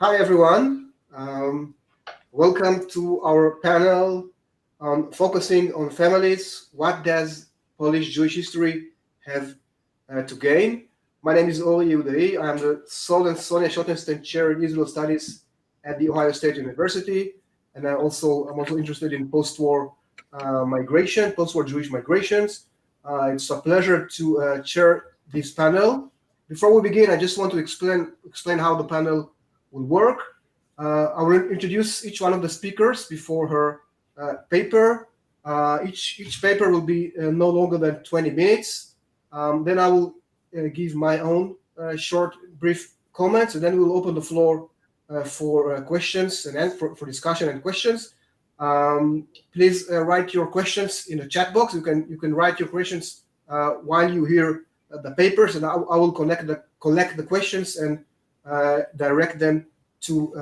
Hi, everyone. Welcome to our panel focusing on families. What does Polish Jewish history have to gain? My name is Ori Yehudai. I am the Sol and Sonia Schottenstein Chair in Israel Studies at The Ohio State University. And I'm also interested in post-war migration, post-war Jewish migrations. It's a pleasure to chair this panel. Before we begin, I just want to explain how the panel will work. I will introduce each one of the speakers before her paper. Each paper will be no longer than 20 minutes. Then I will give my own short, brief comments, and then we'll open the floor for questions and for discussion and questions. Please write your questions in the chat box. You can write your questions while you hear the papers, and I will collect the questions and direct them to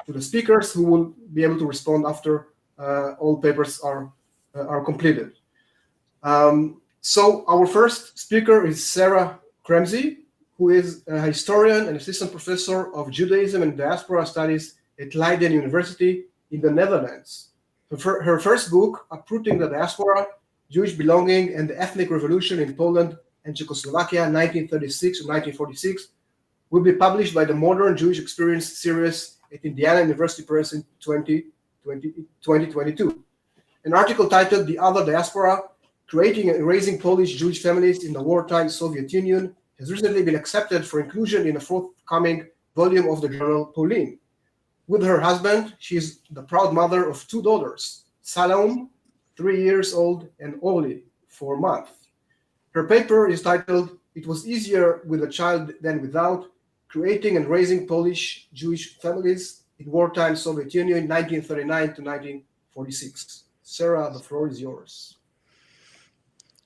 the speakers, who will be able to respond after all papers are completed. So our first speaker is Sarah Kremsi, who is a historian and assistant professor of Judaism and diaspora studies at Leiden University in the Netherlands. Her first book, Uprooting the Diaspora, Jewish Belonging and the Ethnic Revolution in Poland and Czechoslovakia, 1936 to 1946, will be published by the Modern Jewish Experience series at Indiana University Press in 2022. An article titled The Other Diaspora, Creating and Raising Polish Jewish Families in the Wartime Soviet Union has recently been accepted for inclusion in a forthcoming volume of the journal Polin. With her husband, she is the proud mother of two daughters, Salom, 3 years old, and Orly, 4 months. Her paper is titled, It Was Easier with a Child Than Without, Creating and Raising Polish Jewish Families in Wartime Soviet Union, 1939 to 1946. Sarah, the floor is yours.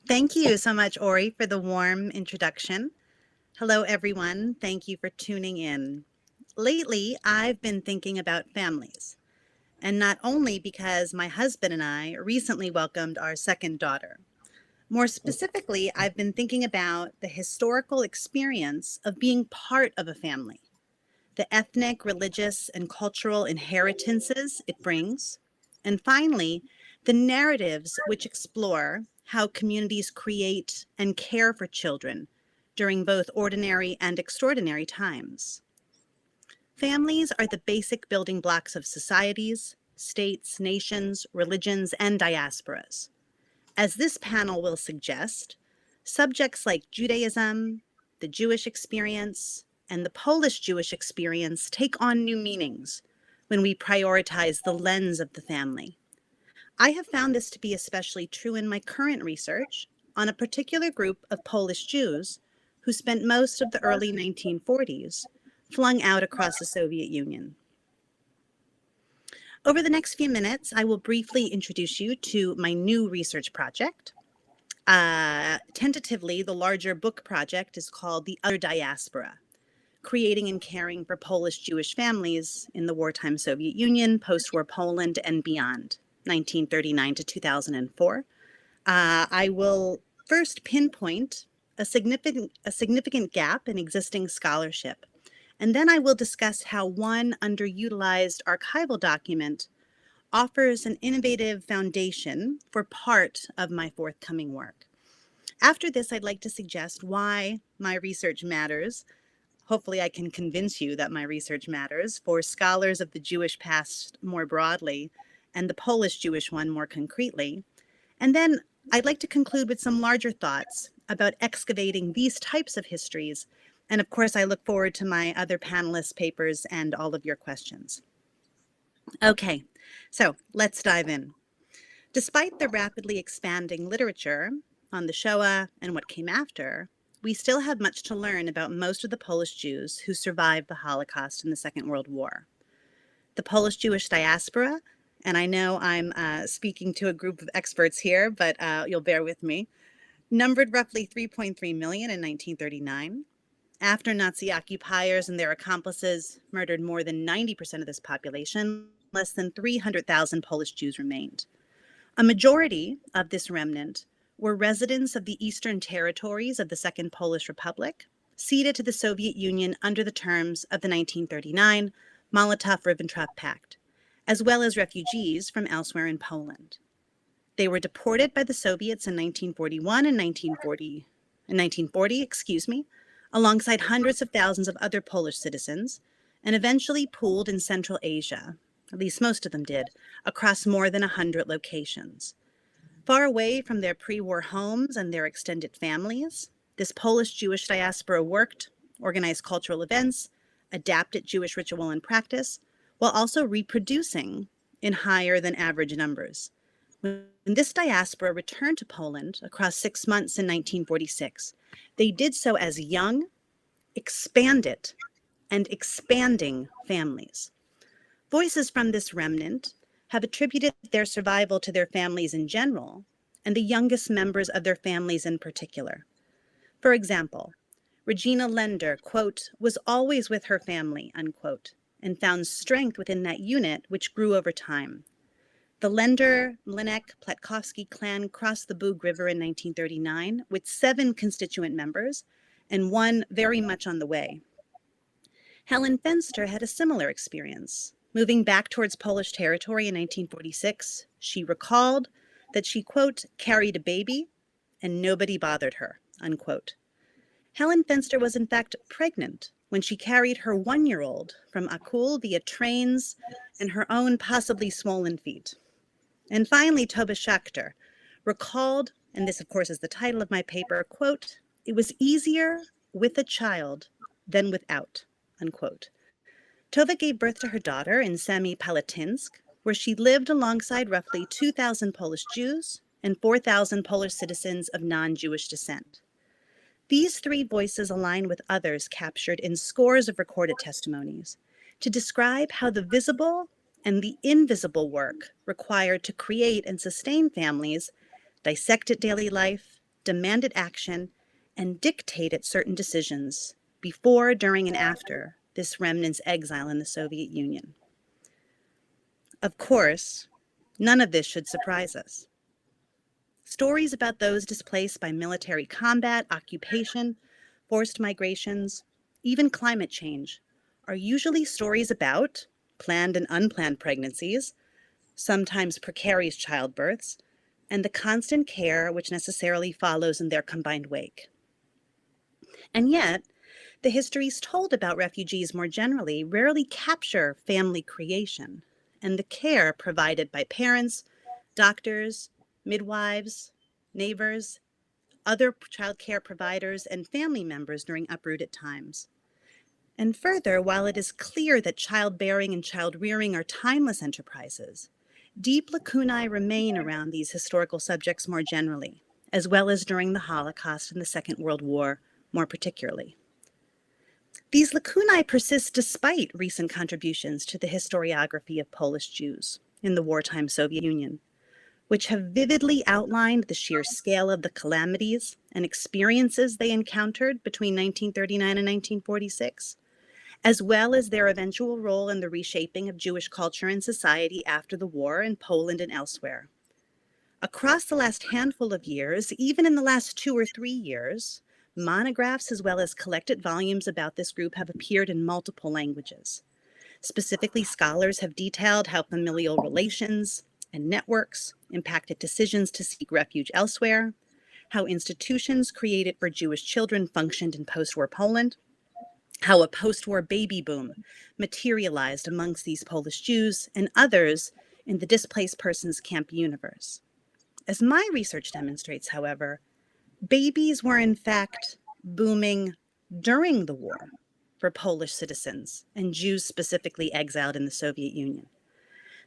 Thank you so much, Ori, for the warm introduction. Hello, everyone. Thank you for tuning in. Lately, I've been thinking about families, and not only because my husband and I recently welcomed our second daughter. More specifically, I've been thinking about the historical experience of being part of a family, the ethnic, religious, and cultural inheritances it brings, and finally, the narratives which explore how communities create and care for children during both ordinary and extraordinary times. Families are the basic building blocks of societies, states, nations, religions, and diasporas. As this panel will suggest, subjects like Judaism, the Jewish experience, and the Polish Jewish experience take on new meanings when we prioritize the lens of the family. I have found this to be especially true in my current research on a particular group of Polish Jews who spent most of the early 1940s flung out across the Soviet Union. Over the next few minutes, I will briefly introduce you to my new research project. Tentatively, the larger book project is called The Other Diaspora, Creating and Caring for Polish Jewish Families in the Wartime Soviet Union, Post-War Poland, and Beyond, 1939 to 2004. I will first pinpoint a significant gap in existing scholarship, and then I will discuss how one underutilized archival document offers an innovative foundation for part of my forthcoming work. After this, I'd like to suggest why my research matters. Hopefully I can convince you that my research matters for scholars of the Jewish past more broadly and the Polish Jewish one more concretely. And then I'd like to conclude with some larger thoughts about excavating these types of histories. And of course, I look forward to my other panelists' papers and all of your questions. Okay, so let's dive in. Despite the rapidly expanding literature on the Shoah and what came after, we still have much to learn about most of the Polish Jews who survived the Holocaust in the Second World War. The Polish Jewish diaspora, and I know I'm speaking to a group of experts here, but you'll bear with me, numbered roughly 3.3 million in 1939. After Nazi occupiers and their accomplices murdered more than 90% of this population, less than 300,000 Polish Jews remained. A majority of this remnant were residents of the eastern territories of the Second Polish Republic, ceded to the Soviet Union under the terms of the 1939 Molotov-Ribbentrop Pact, as well as refugees from elsewhere in Poland. They were deported by the Soviets in 1941 and 1940, alongside hundreds of thousands of other Polish citizens, and eventually pooled in Central Asia, at least most of them did, across more than 100 locations. Far away from their pre-war homes and their extended families, this Polish Jewish diaspora worked, organized cultural events, adapted Jewish ritual and practice, while also reproducing in higher than average numbers. When this diaspora returned to Poland across 6 months in 1946, they did so as young, expanded, and expanding families. Voices from this remnant have attributed their survival to their families in general, and the youngest members of their families in particular. For example, Regina Lender, quote, was always with her family, unquote, and found strength within that unit, which grew over time. The Lender, Mlinek, Pletkowski clan crossed the Bug River in 1939 with 7 constituent members and 1 very much on the way. Helen Fenster had a similar experience. Moving back towards Polish territory in 1946, she recalled that she, quote, carried a baby and nobody bothered her, unquote. Helen Fenster was in fact pregnant when she carried her 1-year-old from Akul via trains and her own possibly swollen feet. And finally, Toba Schachter recalled, and this of course is the title of my paper, quote, it was easier with a child than without, unquote. Tova gave birth to her daughter in Semipalatinsk, where she lived alongside roughly 2,000 Polish Jews and 4,000 Polish citizens of non-Jewish descent. These 3 voices align with others captured in scores of recorded testimonies to describe how the visible and the invisible work required to create and sustain families dissected daily life, demanded action, and dictated certain decisions before, during, and after this remnant's exile in the Soviet Union. Of course, none of this should surprise us. Stories about those displaced by military combat, occupation, forced migrations, even climate change are usually stories about planned and unplanned pregnancies, sometimes precarious childbirths, and the constant care which necessarily follows in their combined wake. And yet, the histories told about refugees more generally rarely capture family creation and the care provided by parents, doctors, midwives, neighbors, other child care providers, and family members during uprooted times. And further, while it is clear that childbearing and child-rearing are timeless enterprises, deep lacunae remain around these historical subjects more generally, as well as during the Holocaust and the Second World War more particularly. These lacunae persist despite recent contributions to the historiography of Polish Jews in the wartime Soviet Union, which have vividly outlined the sheer scale of the calamities and experiences they encountered between 1939 and 1946, as well as their eventual role in the reshaping of Jewish culture and society after the war in Poland and elsewhere. Across the last handful of years, even in the last 2 or 3 years, monographs as well as collected volumes about this group have appeared in multiple languages. Specifically, scholars have detailed how familial relations and networks impacted decisions to seek refuge elsewhere, how institutions created for Jewish children functioned in post-war Poland, how a post-war baby boom materialized amongst these Polish Jews and others in the displaced persons camp universe. As my research demonstrates, however, babies were in fact booming during the war for Polish citizens and Jews specifically exiled in the Soviet Union.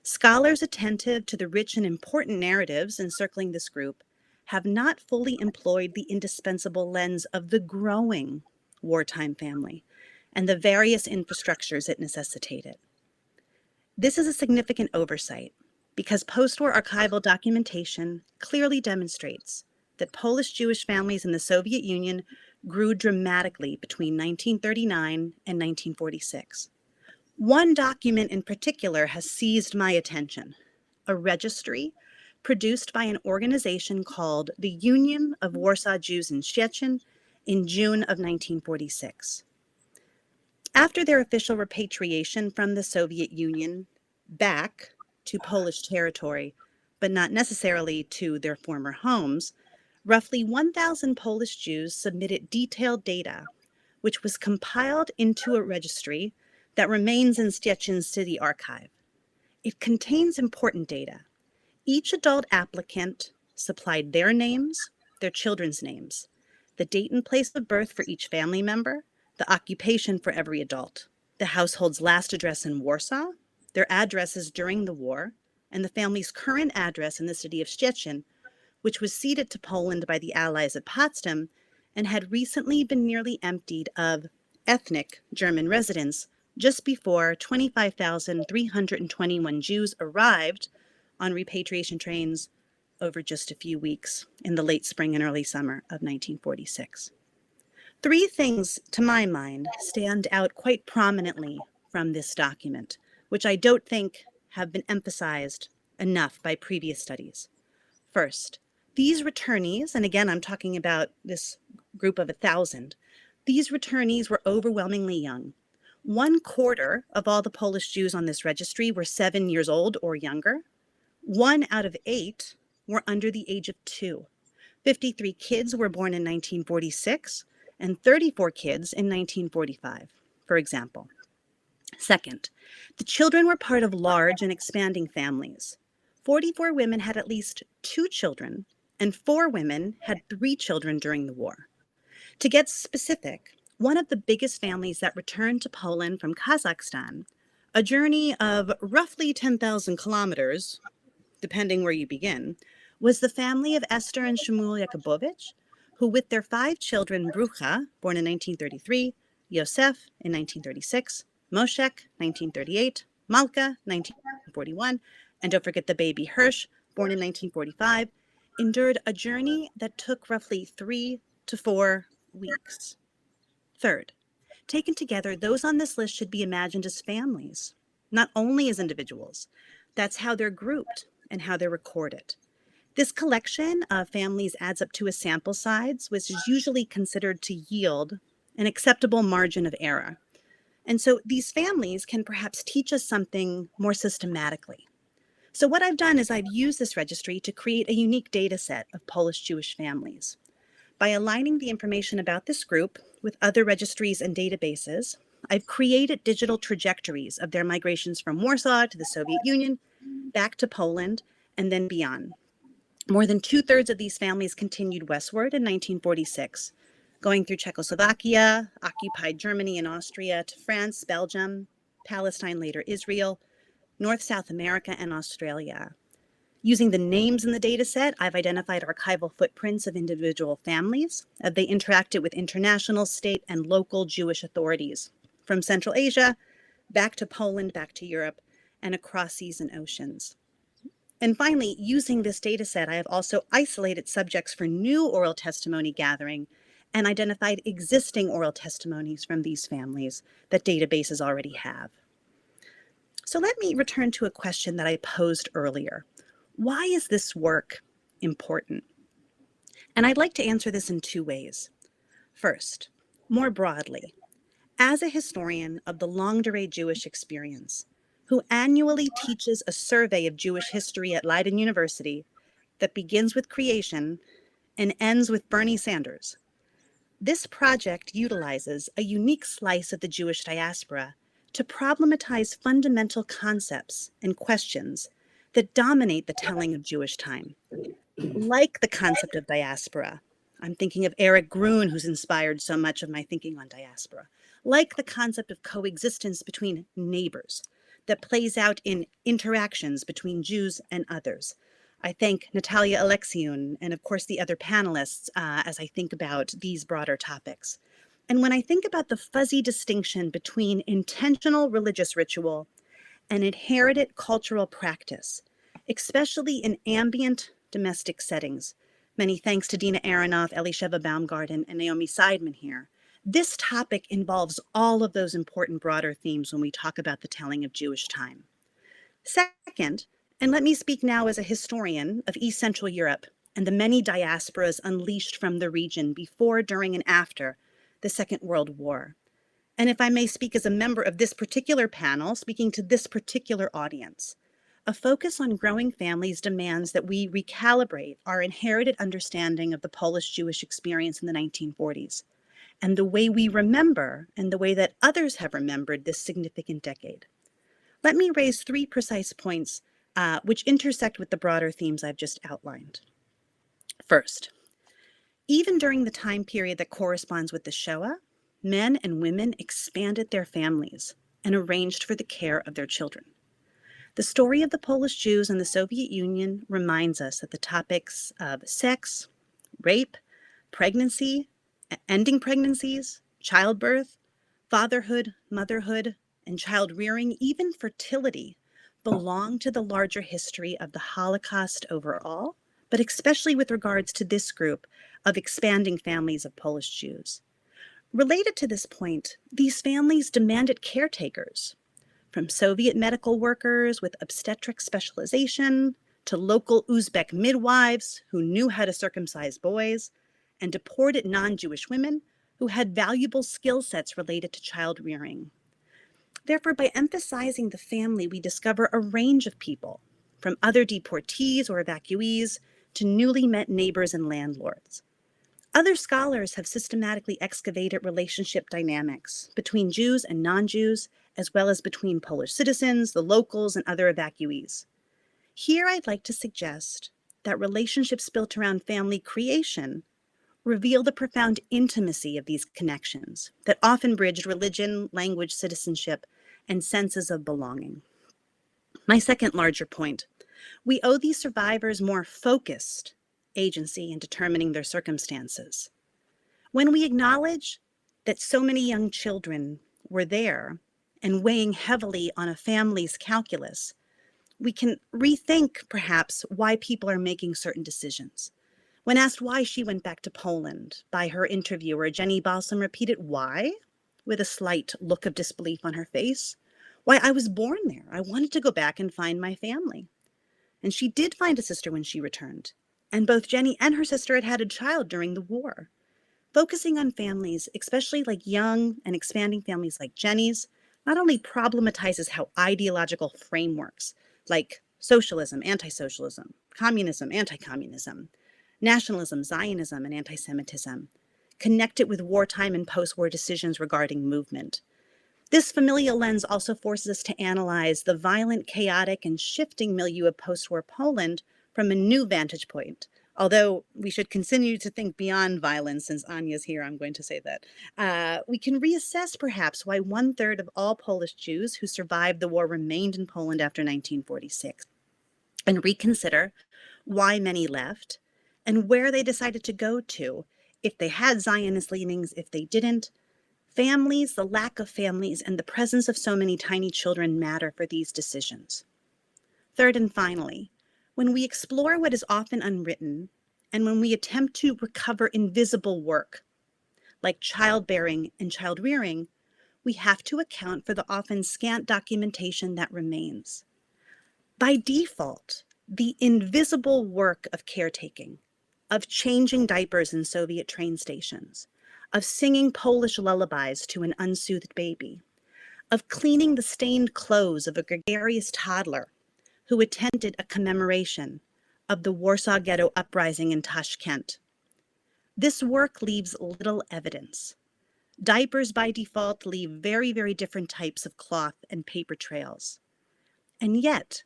Scholars attentive to the rich and important narratives encircling this group have not fully employed the indispensable lens of the growing wartime family and the various infrastructures it necessitated. This is a significant oversight because post-war archival documentation clearly demonstrates that Polish Jewish families in the Soviet Union grew dramatically between 1939 and 1946. One document in particular has seized my attention, a registry produced by an organization called the Union of Warsaw Jews in Szczecin in June of 1946. After their official repatriation from the Soviet Union back to Polish territory, but not necessarily to their former homes, roughly 1,000 Polish Jews submitted detailed data, which was compiled into a registry that remains in Szczecine's city archive. It contains important data. Each adult applicant supplied their names, their children's names, the date and place of birth for each family member, the occupation for every adult, the household's last address in Warsaw, their addresses during the war, and the family's current address in the city of Szczecin, which was ceded to Poland by the Allies at Potsdam and had recently been nearly emptied of ethnic German residents just before 25,321 Jews arrived on repatriation trains over just a few weeks in the late spring and early summer of 1946. Three things, to my mind, stand out quite prominently from this document, which I don't think have been emphasized enough by previous studies. First, these returnees, and again, I'm talking about this group of 1,000, these returnees were overwhelmingly young. 1/4 of all the Polish Jews on this registry were 7 years old or younger. 1 out of 8 were under the age of 2. 53 kids were born in 1946 and 34 kids in 1945, for example. Second, the children were part of large and expanding families. 44 women had at least 2 children, and 4 women had 3 children during the war. To get specific, one of the biggest families that returned to Poland from Kazakhstan, a journey of roughly 10,000 kilometers, depending where you begin, was the family of Esther and Shmuel Yakubowicz, who with their 5 children, Brucha, born in 1933, Yosef in 1936, Moshek, 1938, Malka, 1941, and don't forget the baby Hirsch, born in 1945, endured a journey that took roughly 3 to 4 weeks. Third, taken together, those on this list should be imagined as families, not only as individuals. That's how they're grouped and how they're recorded. This collection of families adds up to a sample size, which is usually considered to yield an acceptable margin of error. And so these families can perhaps teach us something more systematically. So what I've done is I've used this registry to create a unique data set of Polish Jewish families. By aligning the information about this group with other registries and databases, I've created digital trajectories of their migrations from Warsaw to the Soviet Union, back to Poland, and then beyond. More than 2/3 of these families continued westward in 1946, going through Czechoslovakia, occupied Germany and Austria, to France, Belgium, Palestine, later Israel, North South America, and Australia. Using the names in the data set, I've identified archival footprints of individual families as they interacted with international, state, and local Jewish authorities, from Central Asia, back to Poland, back to Europe, and across seas and oceans. And finally, using this data set, I have also isolated subjects for new oral testimony gathering and identified existing oral testimonies from these families that databases already have. So let me return to a question that I posed earlier. Why is this work important? And I'd like to answer this in 2 ways. First, more broadly, as a historian of the longue durée Jewish experience, who annually teaches a survey of Jewish history at Leiden University that begins with creation and ends with Bernie Sanders, this project utilizes a unique slice of the Jewish diaspora to problematize fundamental concepts and questions that dominate the telling of Jewish time, like the concept of diaspora. I'm thinking of Eric Gruen, who's inspired so much of my thinking on diaspora, like the concept of coexistence between neighbors that plays out in interactions between Jews and others. I thank Natalia Alexiun and of course the other panelists as I think about these broader topics. And when I think about the fuzzy distinction between intentional religious ritual and inherited cultural practice, especially in ambient domestic settings, many thanks to Dina Aronoff, Elisheva Baumgarten, and Naomi Seidman here, this topic involves all of those important broader themes when we talk about the telling of Jewish time. Second, and let me speak now as a historian of East Central Europe and the many diasporas unleashed from the region before, during, and after the Second World War. And if I may speak as a member of this particular panel, speaking to this particular audience, a focus on growing families demands that we recalibrate our inherited understanding of the Polish Jewish experience in the 1940s and the way we remember and the way that others have remembered this significant decade. Let me raise 3 precise points which intersect with the broader themes I've just outlined. First, even during the time period that corresponds with the Shoah, men and women expanded their families and arranged for the care of their children. The story of the Polish Jews in the Soviet Union reminds us that the topics of sex, rape, pregnancy, ending pregnancies, childbirth, fatherhood, motherhood, and child rearing, even fertility, belong to the larger history of the Holocaust overall, but especially with regards to this group of expanding families of Polish Jews. Related to this point, these families demanded caretakers, from Soviet medical workers with obstetric specialization to local Uzbek midwives who knew how to circumcise boys, and deported non-Jewish women who had valuable skill sets related to child rearing. Therefore, by emphasizing the family, we discover a range of people, from other deportees or evacuees to newly met neighbors and landlords. Other scholars have systematically excavated relationship dynamics between Jews and non-Jews, as well as between Polish citizens, the locals, and other evacuees. Here, I'd like to suggest that relationships built around family creation reveal the profound intimacy of these connections that often bridged religion, language, citizenship, and senses of belonging. My second larger point, we owe these survivors more focused agency in determining their circumstances. When we acknowledge that so many young children were there and weighing heavily on a family's calculus, we can rethink perhaps why people are making certain decisions. When asked why she went back to Poland by her interviewer, Jenny Balsam repeated why, with a slight look of disbelief on her face. Why, I was born there. I wanted to go back and find my family. And she did find a sister when she returned. And both Jenny and her sister had had a child during the war. Focusing on families, especially like young and expanding families like Jenny's, not only problematizes how ideological frameworks like socialism, anti-socialism, communism, anti-communism, nationalism, Zionism, and anti-Semitism connect it with wartime and post-war decisions regarding movement. This familial lens also forces us to analyze the violent, chaotic, and shifting milieu of post-war Poland from a new vantage point. Although we should continue to think beyond violence, since Anya's here, I'm going to say that. We can reassess perhaps why 1/3 of all Polish Jews who survived the war remained in Poland after 1946, and reconsider why many left and where they decided to go to, if they had Zionist leanings, if they didn't. Families, the lack of families, and the presence of so many tiny children matter for these decisions. Third and finally, when we explore what is often unwritten, and when we attempt to recover invisible work, like childbearing and child rearing, we have to account for the often scant documentation that remains. By default, the invisible work of caretaking, of changing diapers in Soviet train stations, of singing Polish lullabies to an unsoothed baby, of cleaning the stained clothes of a gregarious toddler who attended a commemoration of the Warsaw Ghetto uprising in Tashkent. This work leaves little evidence. Diapers by default leave very, very different types of cloth and paper trails. And yet,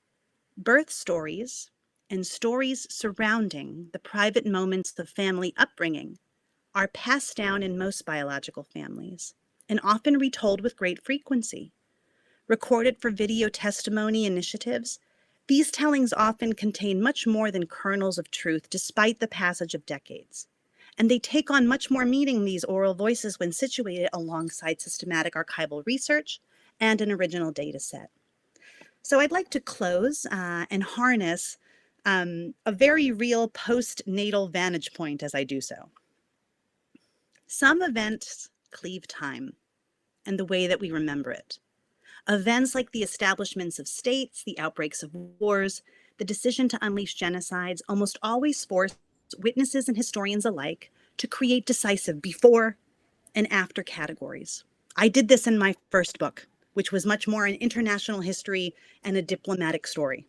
birth stories and stories surrounding the private moments of family upbringing are passed down in most biological families and often retold with great frequency. Recorded for video testimony initiatives, these tellings often contain much more than kernels of truth despite the passage of decades. And they take on much more meaning, these oral voices, when situated alongside systematic archival research and an original data set. So I'd like to close and harness a very real postnatal vantage point as I do so. Some events cleave time and the way that we remember it. Events like the establishments of states, the outbreaks of wars, the decision to unleash genocides almost always force witnesses and historians alike to create decisive before and after categories. I did this in my first book, which was much more an international history and a diplomatic story.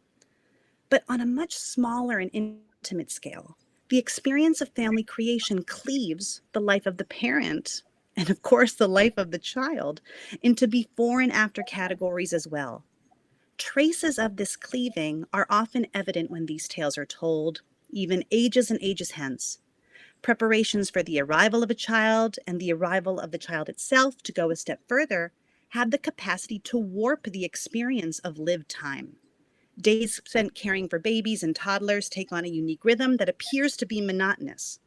But on a much smaller and intimate scale, the experience of family creation cleaves the life of the parent and, of course, the life of the child into before and after categories as well. Traces of this cleaving are often evident when these tales are told, even ages and ages hence. Preparations for the arrival of a child and the arrival of the child itself, to go a step further, have the capacity to warp the experience of lived time. Days spent caring for babies and toddlers take on a unique rhythm that appears to be monotonous.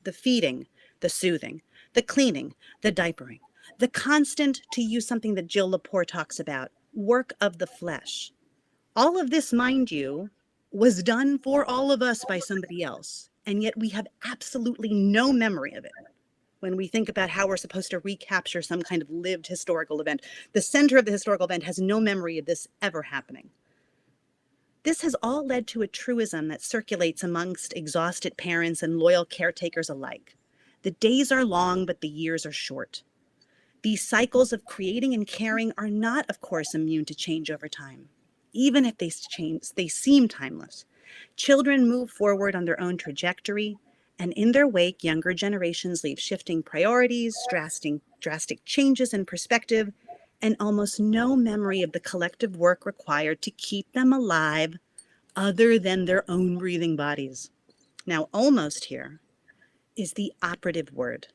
The feeding, the soothing, the cleaning, the diapering, the constant, to use something that Jill Lepore talks about, work of the flesh. All of this, mind you, was done for all of us by somebody else, and yet we have absolutely no memory of it. When we think about how we're supposed to recapture some kind of lived historical event, the center of the historical event has no memory of this ever happening. This has all led to a truism that circulates amongst exhausted parents and loyal caretakers alike. The days are long, but the years are short. These cycles of creating and caring are not, of course, immune to change over time. Even if they change, they seem timeless. Children move forward on their own trajectory, and in their wake, younger generations leave shifting priorities, drastic changes in perspective, and almost no memory of the collective work required to keep them alive other than their own breathing bodies. Now, almost here is the operative word.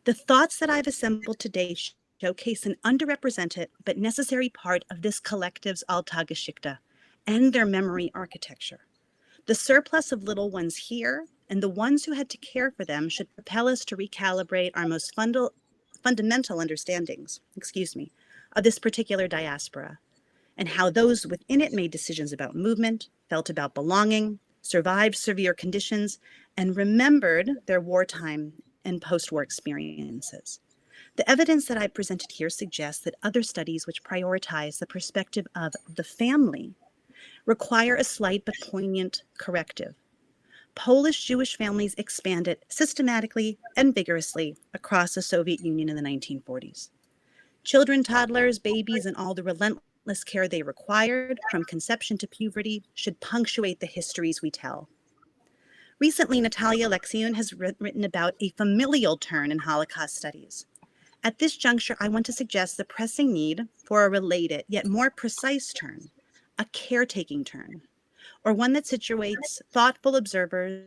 The thoughts that I've assembled today showcase an underrepresented but necessary part of this collective's Alltagesgeschichte and their memory architecture. The surplus of little ones here and the ones who had to care for them should propel us to recalibrate our most fundamental understandings, of this particular diaspora, and how those within it made decisions about movement, felt about belonging, survived severe conditions, and remembered their wartime and post-war experiences. The evidence that I presented here suggests that other studies which prioritize the perspective of the family require a slight but poignant corrective. Polish Jewish families expanded systematically and vigorously across the Soviet Union in the 1940s. Children, toddlers, babies, and all the relentless care they required from conception to puberty should punctuate the histories we tell. Recently, Natalia Alexiun has written about a familial turn in Holocaust studies. At this juncture, I want to suggest the pressing need for a related yet more precise turn, a caretaking turn, or one that situates thoughtful observers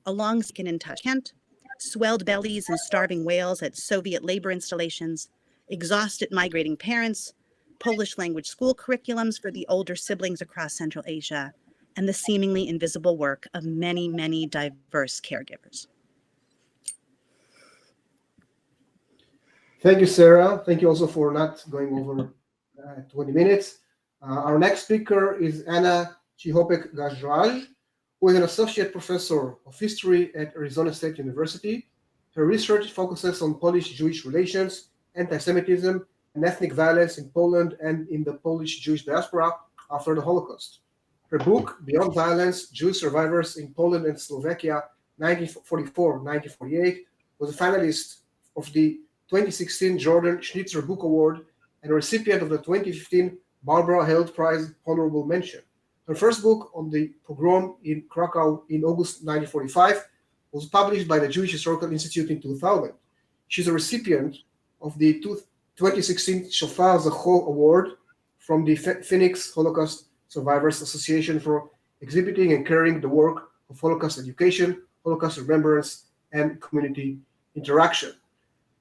alongside in Tashkent, swelled bellies and starving whales at Soviet labor installations, exhausted migrating parents, Polish language school curriculums for the older siblings across Central Asia, and the seemingly invisible work of many, many diverse caregivers. Thank you, Sarah. Thank you also for not going over 20 minutes. Our next speaker is Anna Chihopek-Gajraj, who is an associate professor of history at Arizona State University. Her research focuses on Polish-Jewish relations, anti-Semitism, and ethnic violence in Poland and in the Polish Jewish diaspora after the Holocaust. Her book, Beyond Violence, Jewish Survivors in Poland and Slovakia, 1944-1948, was a finalist of the 2016 Jordan Schnitzer Book Award and a recipient of the 2015 Barbara Held Prize Honorable Mention. Her first book on the pogrom in Krakow in August 1945 was published by the Jewish Historical Institute in 2000. She's a recipient of the 2016 Shofar Zacho Award from the Phoenix Holocaust Survivors Association for exhibiting and carrying the work of Holocaust education, Holocaust remembrance, and community interaction.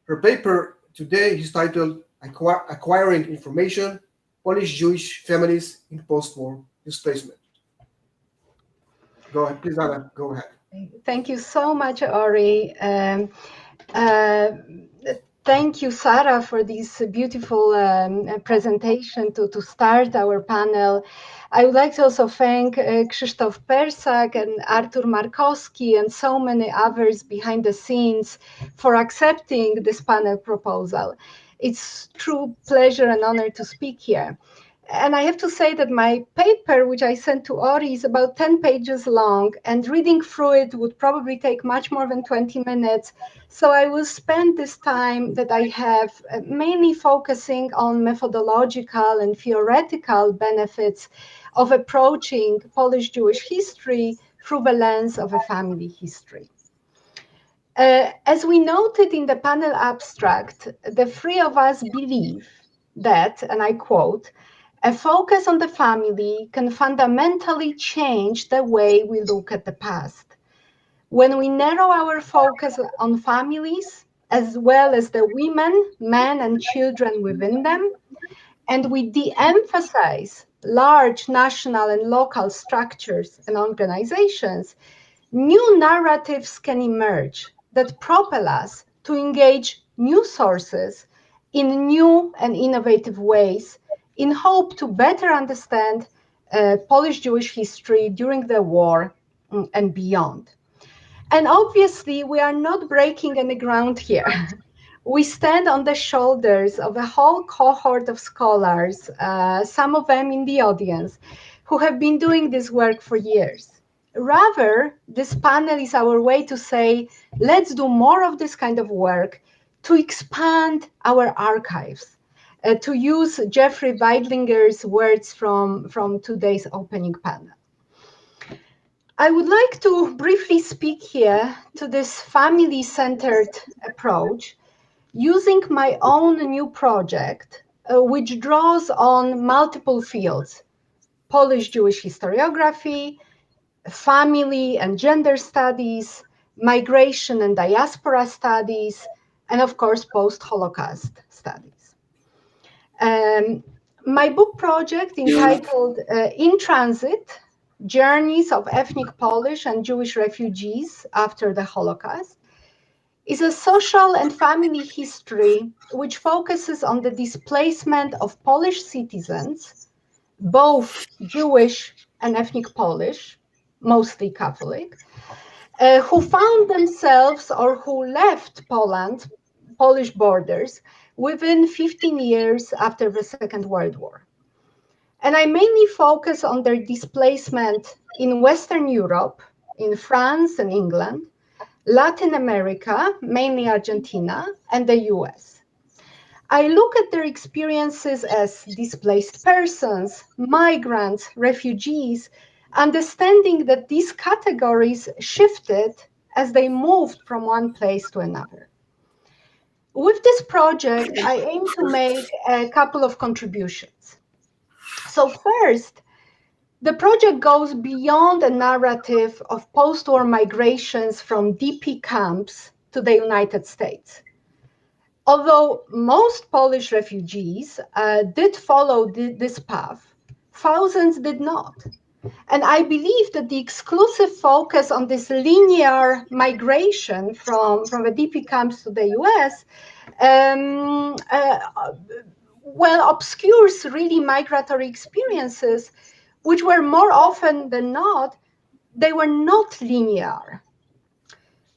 Her paper today is titled Acquiring Information, Polish Jewish Families in Post-War Displacement. Go ahead, please, Anna, go ahead. Thank you so much, Ori. Thank you, Sarah, for this beautiful presentation to start our panel. I would like to also thank Krzysztof Persak and Artur Markowski and so many others behind the scenes for accepting this panel proposal. It's true pleasure and honor to speak here. And I have to say that my paper, which I sent to Ori, is about 10 pages long, and reading through it would probably take much more than 20 minutes. So I will spend this time that I have mainly focusing on methodological and theoretical benefits of approaching Polish Jewish history through the lens of a family history. As we noted in the panel abstract, the three of us believe that, and I quote, a focus on the family can fundamentally change the way we look at the past. When we narrow our focus on families, as well as the women, men, and children within them, and we de-emphasize large national and local structures and organizations, new narratives can emerge that propel us to engage new sources in new and innovative ways in hope to better understand Polish Jewish history during the war and beyond. And obviously, we are not breaking any ground here. We stand on the shoulders of a whole cohort of scholars, some of them in the audience, who have been doing this work for years. Rather, this panel is our way to say, let's do more of this kind of work to expand our archives, to use Jeffrey Weidlinger's words from today's opening panel. I would like to briefly speak here to this family-centered approach using my own new project, which draws on multiple fields: Polish Jewish historiography, family and gender studies, migration and diaspora studies, and of course, post-Holocaust studies. My book project entitled In Transit, Journeys of Ethnic Polish and Jewish Refugees After the Holocaust, is a social and family history which focuses on the displacement of Polish citizens, both Jewish and ethnic Polish, mostly Catholic, who found themselves or who left Poland, Polish borders, within 15 years after the Second World War. And I mainly focus on their displacement in Western Europe, in France and England, Latin America, mainly Argentina, and the US. I look at their experiences as displaced persons, migrants, refugees, understanding that these categories shifted as they moved from one place to another. With this project, I aim to make a couple of contributions. So first, the project goes beyond a narrative of post-war migrations from DP camps to the United States. Although most Polish refugees did follow this path, thousands did not. And I believe that the exclusive focus on this linear migration from the DP camps to the US obscures really migratory experiences, which were more often than not, they were not linear.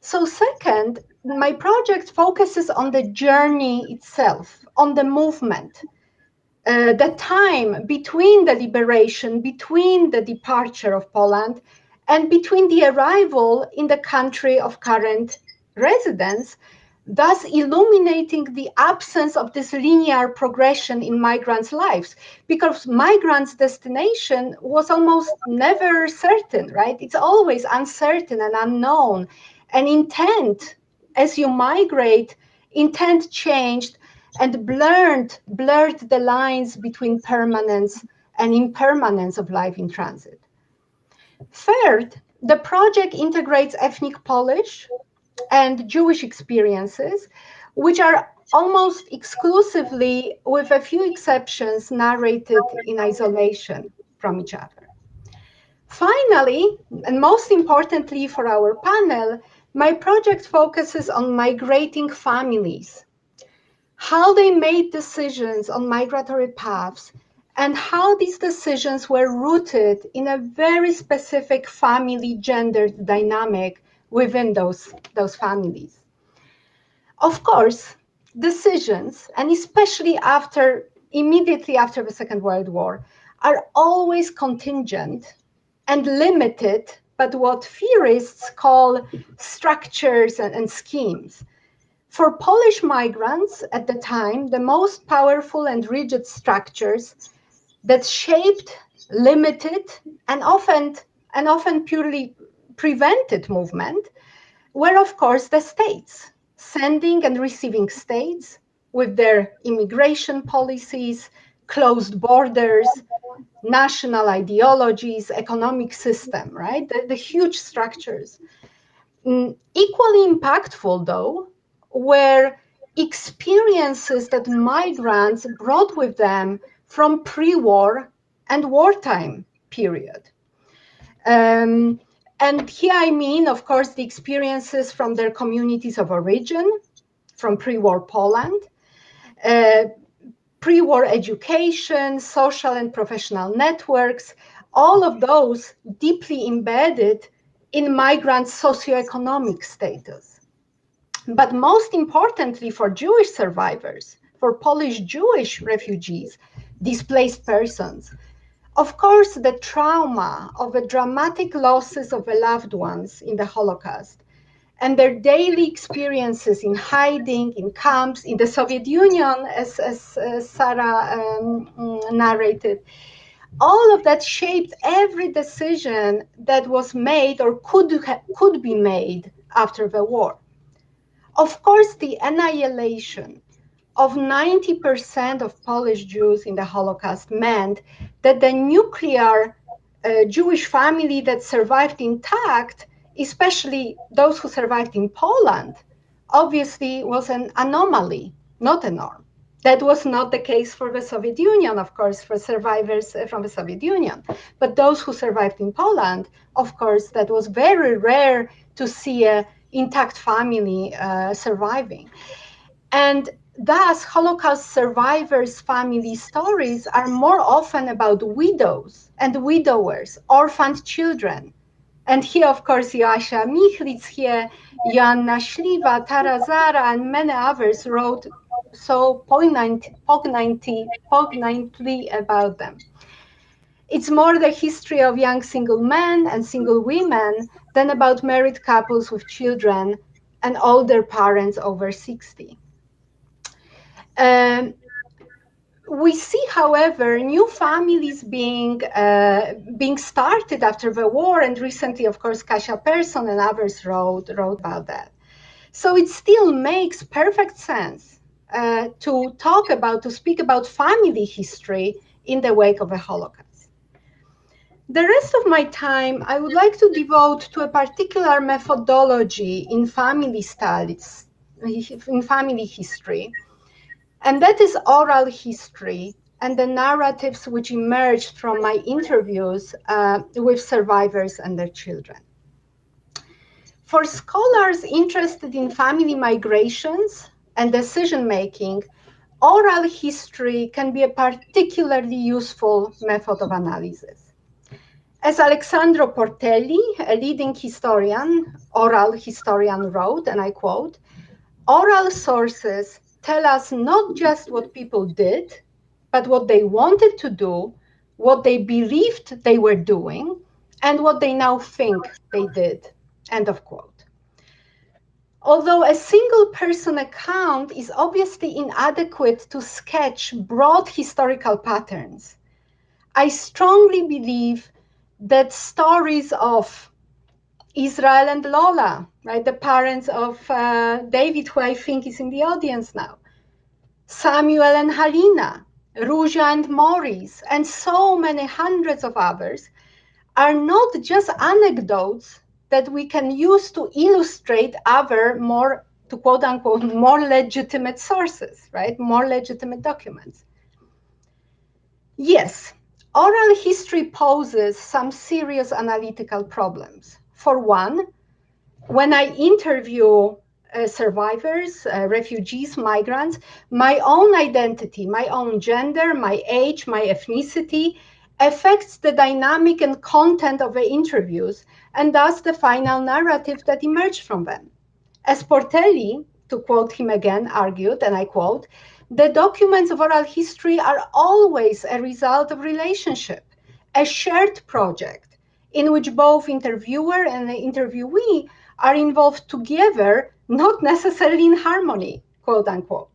So second, my project focuses on the journey itself, on the movement, the time between the liberation, between the departure of Poland, and between the arrival in the country of current residence, thus illuminating the absence of this linear progression in migrants' lives, because migrants' destination was almost never certain, right? It's always uncertain and unknown. And intent, as you migrate, intent changed and blurred the lines between permanence and impermanence of life in transit. Third, the project integrates ethnic Polish and Jewish experiences, which are almost exclusively, with a few exceptions, narrated in isolation from each other. Finally, and most importantly for our panel, my project focuses on migrating families, how they made decisions on migratory paths, and how these decisions were rooted in a very specific family gendered dynamic within those families. Of course, decisions, and especially after immediately after the Second World War are always contingent and limited by what theorists call structures and schemes. For Polish migrants at the time, the most powerful and rigid structures that shaped, limited, and often purely prevented movement were, of course, the states, sending and receiving states with their immigration policies, closed borders, national ideologies, economic system, right? The huge structures. Equally impactful, though, were experiences that migrants brought with them from pre-war and wartime period. And here I mean, of course, the experiences from their communities of origin, from pre-war Poland, pre-war education, social and professional networks, all of those deeply embedded in migrants' socioeconomic status. But most importantly for Jewish survivors, for Polish Jewish refugees, displaced persons, of course, the trauma of the dramatic losses of the loved ones in the Holocaust and their daily experiences in hiding, in camps, in the Soviet Union, as Sarah narrated, all of that shaped every decision that was made or could be made after the war. Of course, the annihilation of 90% of Polish Jews in the Holocaust meant that the nuclear Jewish family that survived intact, especially those who survived in Poland, obviously was an anomaly, not a norm. That was not the case for the Soviet Union, of course, for survivors from the Soviet Union. But those who survived in Poland, of course, that was very rare to see an intact family surviving. And thus, Holocaust survivors' family stories are more often about widows and widowers, orphaned children. And here, of course, Joasia Michlitz, here, Joanna Śliwa, Tara Zara, and many others wrote so poignantly about them. It's more the history of young single men and single women than about married couples with children and older parents over 60. We see, however, new families being started after the war, and recently, of course, Kasia Persson and others wrote about that. So it still makes perfect sense to speak about family history in the wake of the Holocaust. The rest of my time, I would like to devote to a particular methodology in family studies, in family history, and that is oral history and the narratives which emerged from my interviews with survivors and their children. For scholars interested in family migrations and decision-making, oral history can be a particularly useful method of analysis. As Alessandro Portelli, a leading historian, oral historian, wrote, and I quote, "Oral sources tell us not just what people did, but what they wanted to do, what they believed they were doing, and what they now think they did." End of quote. Although a single person account is obviously inadequate to sketch broad historical patterns, I strongly believe that stories of Israel and Lola, right, the parents of David, who I think is in the audience now, Samuel and Halina, Ruzha and Maurice, and so many hundreds of others, are not just anecdotes that we can use to illustrate other more, to quote unquote, more legitimate sources, right, more legitimate documents. Yes, oral history poses some serious analytical problems. For one, when I interview survivors, refugees, migrants, my own identity, my own gender, my age, my ethnicity affects the dynamic and content of the interviews, and thus the final narrative that emerged from them. As Portelli, to quote him again, argued, and I quote, The documents of oral history are always a result of relationship, a shared project in which both interviewer and the interviewee are involved together, not necessarily in harmony, quote unquote.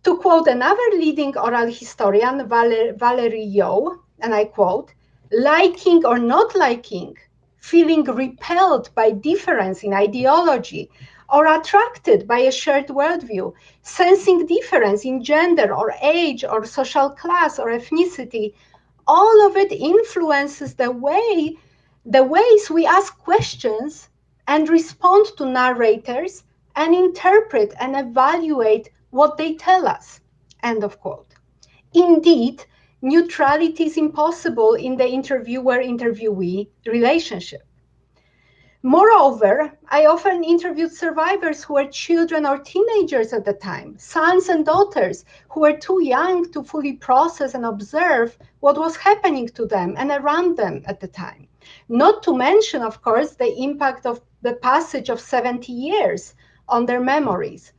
To quote another leading oral historian, Valerie Yeo, and I quote, liking or not liking, feeling repelled by difference in ideology, or attracted by a shared worldview, sensing difference in gender or age or social class or ethnicity, all of it influences the ways we ask questions and respond to narrators and interpret and evaluate what they tell us, end of quote. Indeed, neutrality is impossible in the interviewer-interviewee relationship. Moreover, I often interviewed survivors who were children or teenagers at the time, sons and daughters who were too young to fully process and observe what was happening to them and around them at the time. Not to mention, of course, the impact of the passage of 70 years on their memories.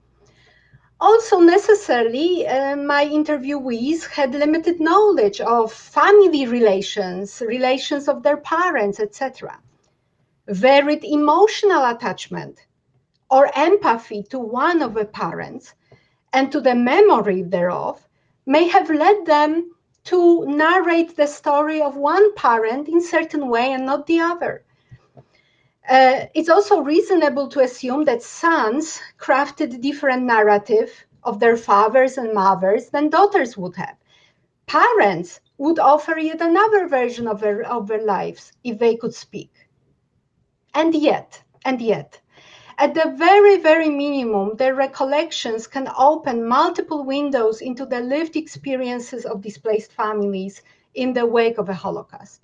Also necessarily, my interviewees had limited knowledge of family relations, relations of their parents, etc. Varied emotional attachment or empathy to one of the parents and to the memory thereof may have led them to narrate the story of one parent in a certain way and not the other. It's also reasonable to assume that sons crafted different narrative of their fathers and mothers than daughters would have. Parents would offer yet another version of their lives if they could speak. And yet, at the very, very minimum, their recollections can open multiple windows into the lived experiences of displaced families in the wake of a Holocaust.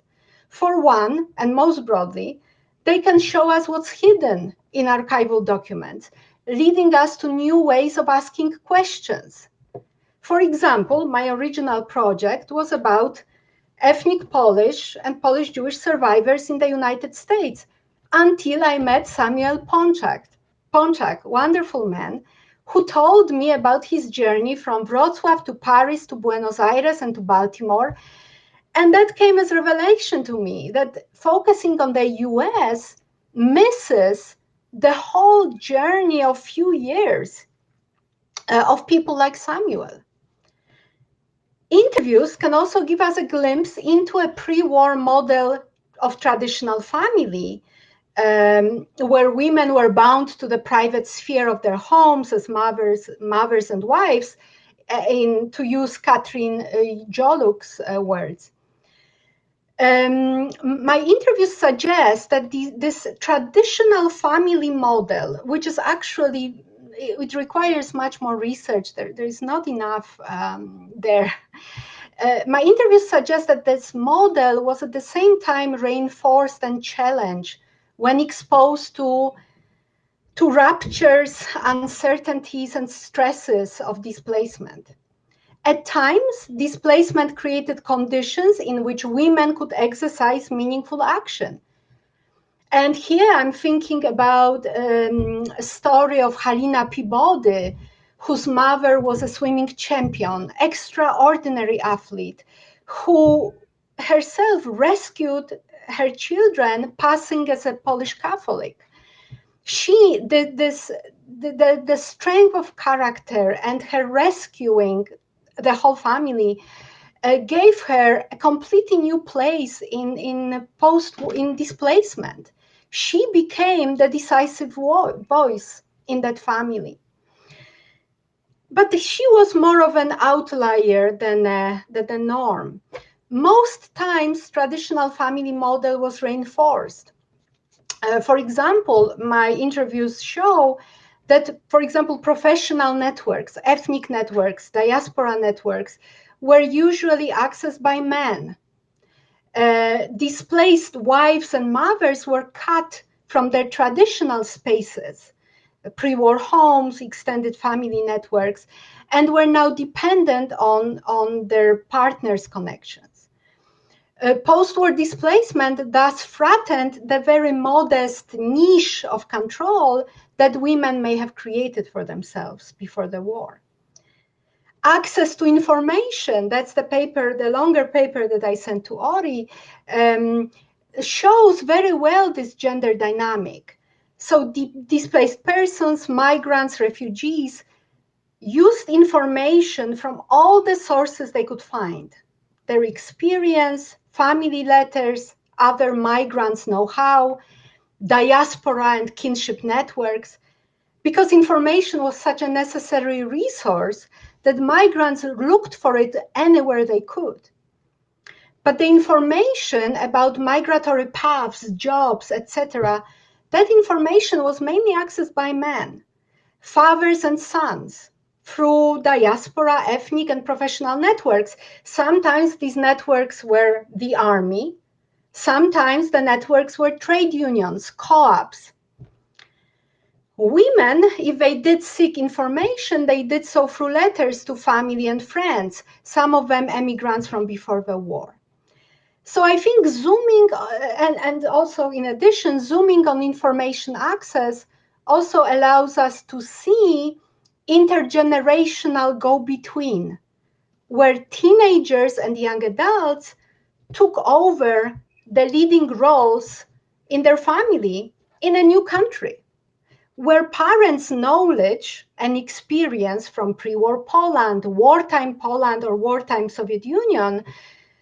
For one, and most broadly, they can show us what's hidden in archival documents, leading us to new ways of asking questions. For example, my original project was about ethnic Polish and Polish Jewish survivors in the United States until I met Samuel Ponczak, wonderful man, who told me about his journey from Wrocław to Paris to Buenos Aires and to Baltimore. And that came as a revelation to me that focusing on the US misses the whole journey of few years of people like Samuel. Interviews can also give us a glimpse into a pre-war model of traditional family, where women were bound to the private sphere of their homes as mothers and wives, to use Katrin Joluk's words. My interviews suggest that this traditional family model, which is actually, it requires much more research. There is not enough there. My interviews suggest that this model was at the same time reinforced and challenged when exposed to ruptures, uncertainties, and stresses of displacement. At times, displacement created conditions in which women could exercise meaningful action. And here I'm thinking about a story of Halina Peabody, whose mother was a swimming champion, extraordinary athlete, who herself rescued her children passing as a Polish Catholic. She did this, the strength of character and her rescuing the whole family gave her a completely new place in displacement. She became the decisive voice in that family. But she was more of an outlier than the norm. Most times, traditional family model was reinforced. For example, my interviews show that, for example, professional networks, ethnic networks, diaspora networks were usually accessed by men. Displaced wives and mothers were cut from their traditional spaces, pre-war homes, extended family networks, and were now dependent on their partners' connections. Post-war displacement thus threatened the very modest niche of control that women may have created for themselves before the war. access to information, that's the paper, the longer paper that I sent to Ori, shows very well this gender dynamic. So displaced persons, migrants, refugees used information from all the sources they could find. Their experience, family letters, other migrants' know-how, diaspora and kinship networks, because information was such a necessary resource that migrants looked for it anywhere they could. But the information about migratory paths, jobs, etc., that information was mainly accessed by men, fathers and sons, through diaspora, ethnic, and professional networks. Sometimes these networks were the army. Sometimes the networks were trade unions, co-ops. Women, if they did seek information, they did so through letters to family and friends, some of them immigrants from before the war. So I think zooming, and also in addition, zooming on information access also allows us to see intergenerational go-between, where teenagers and young adults took over the leading roles in their family in a new country, where parents' knowledge and experience from pre-war Poland, wartime Poland, or wartime Soviet Union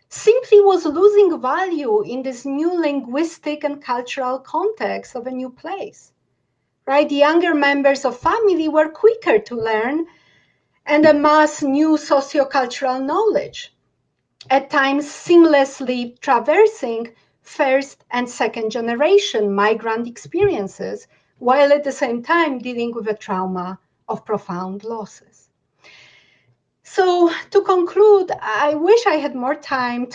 simply was losing value in this new linguistic and cultural context of a new place, right? The younger members of family were quicker to learn and amass new sociocultural knowledge, at times seamlessly traversing first and second generation migrant experiences, while at the same time dealing with the trauma of profound losses. So to conclude, I wish I had more time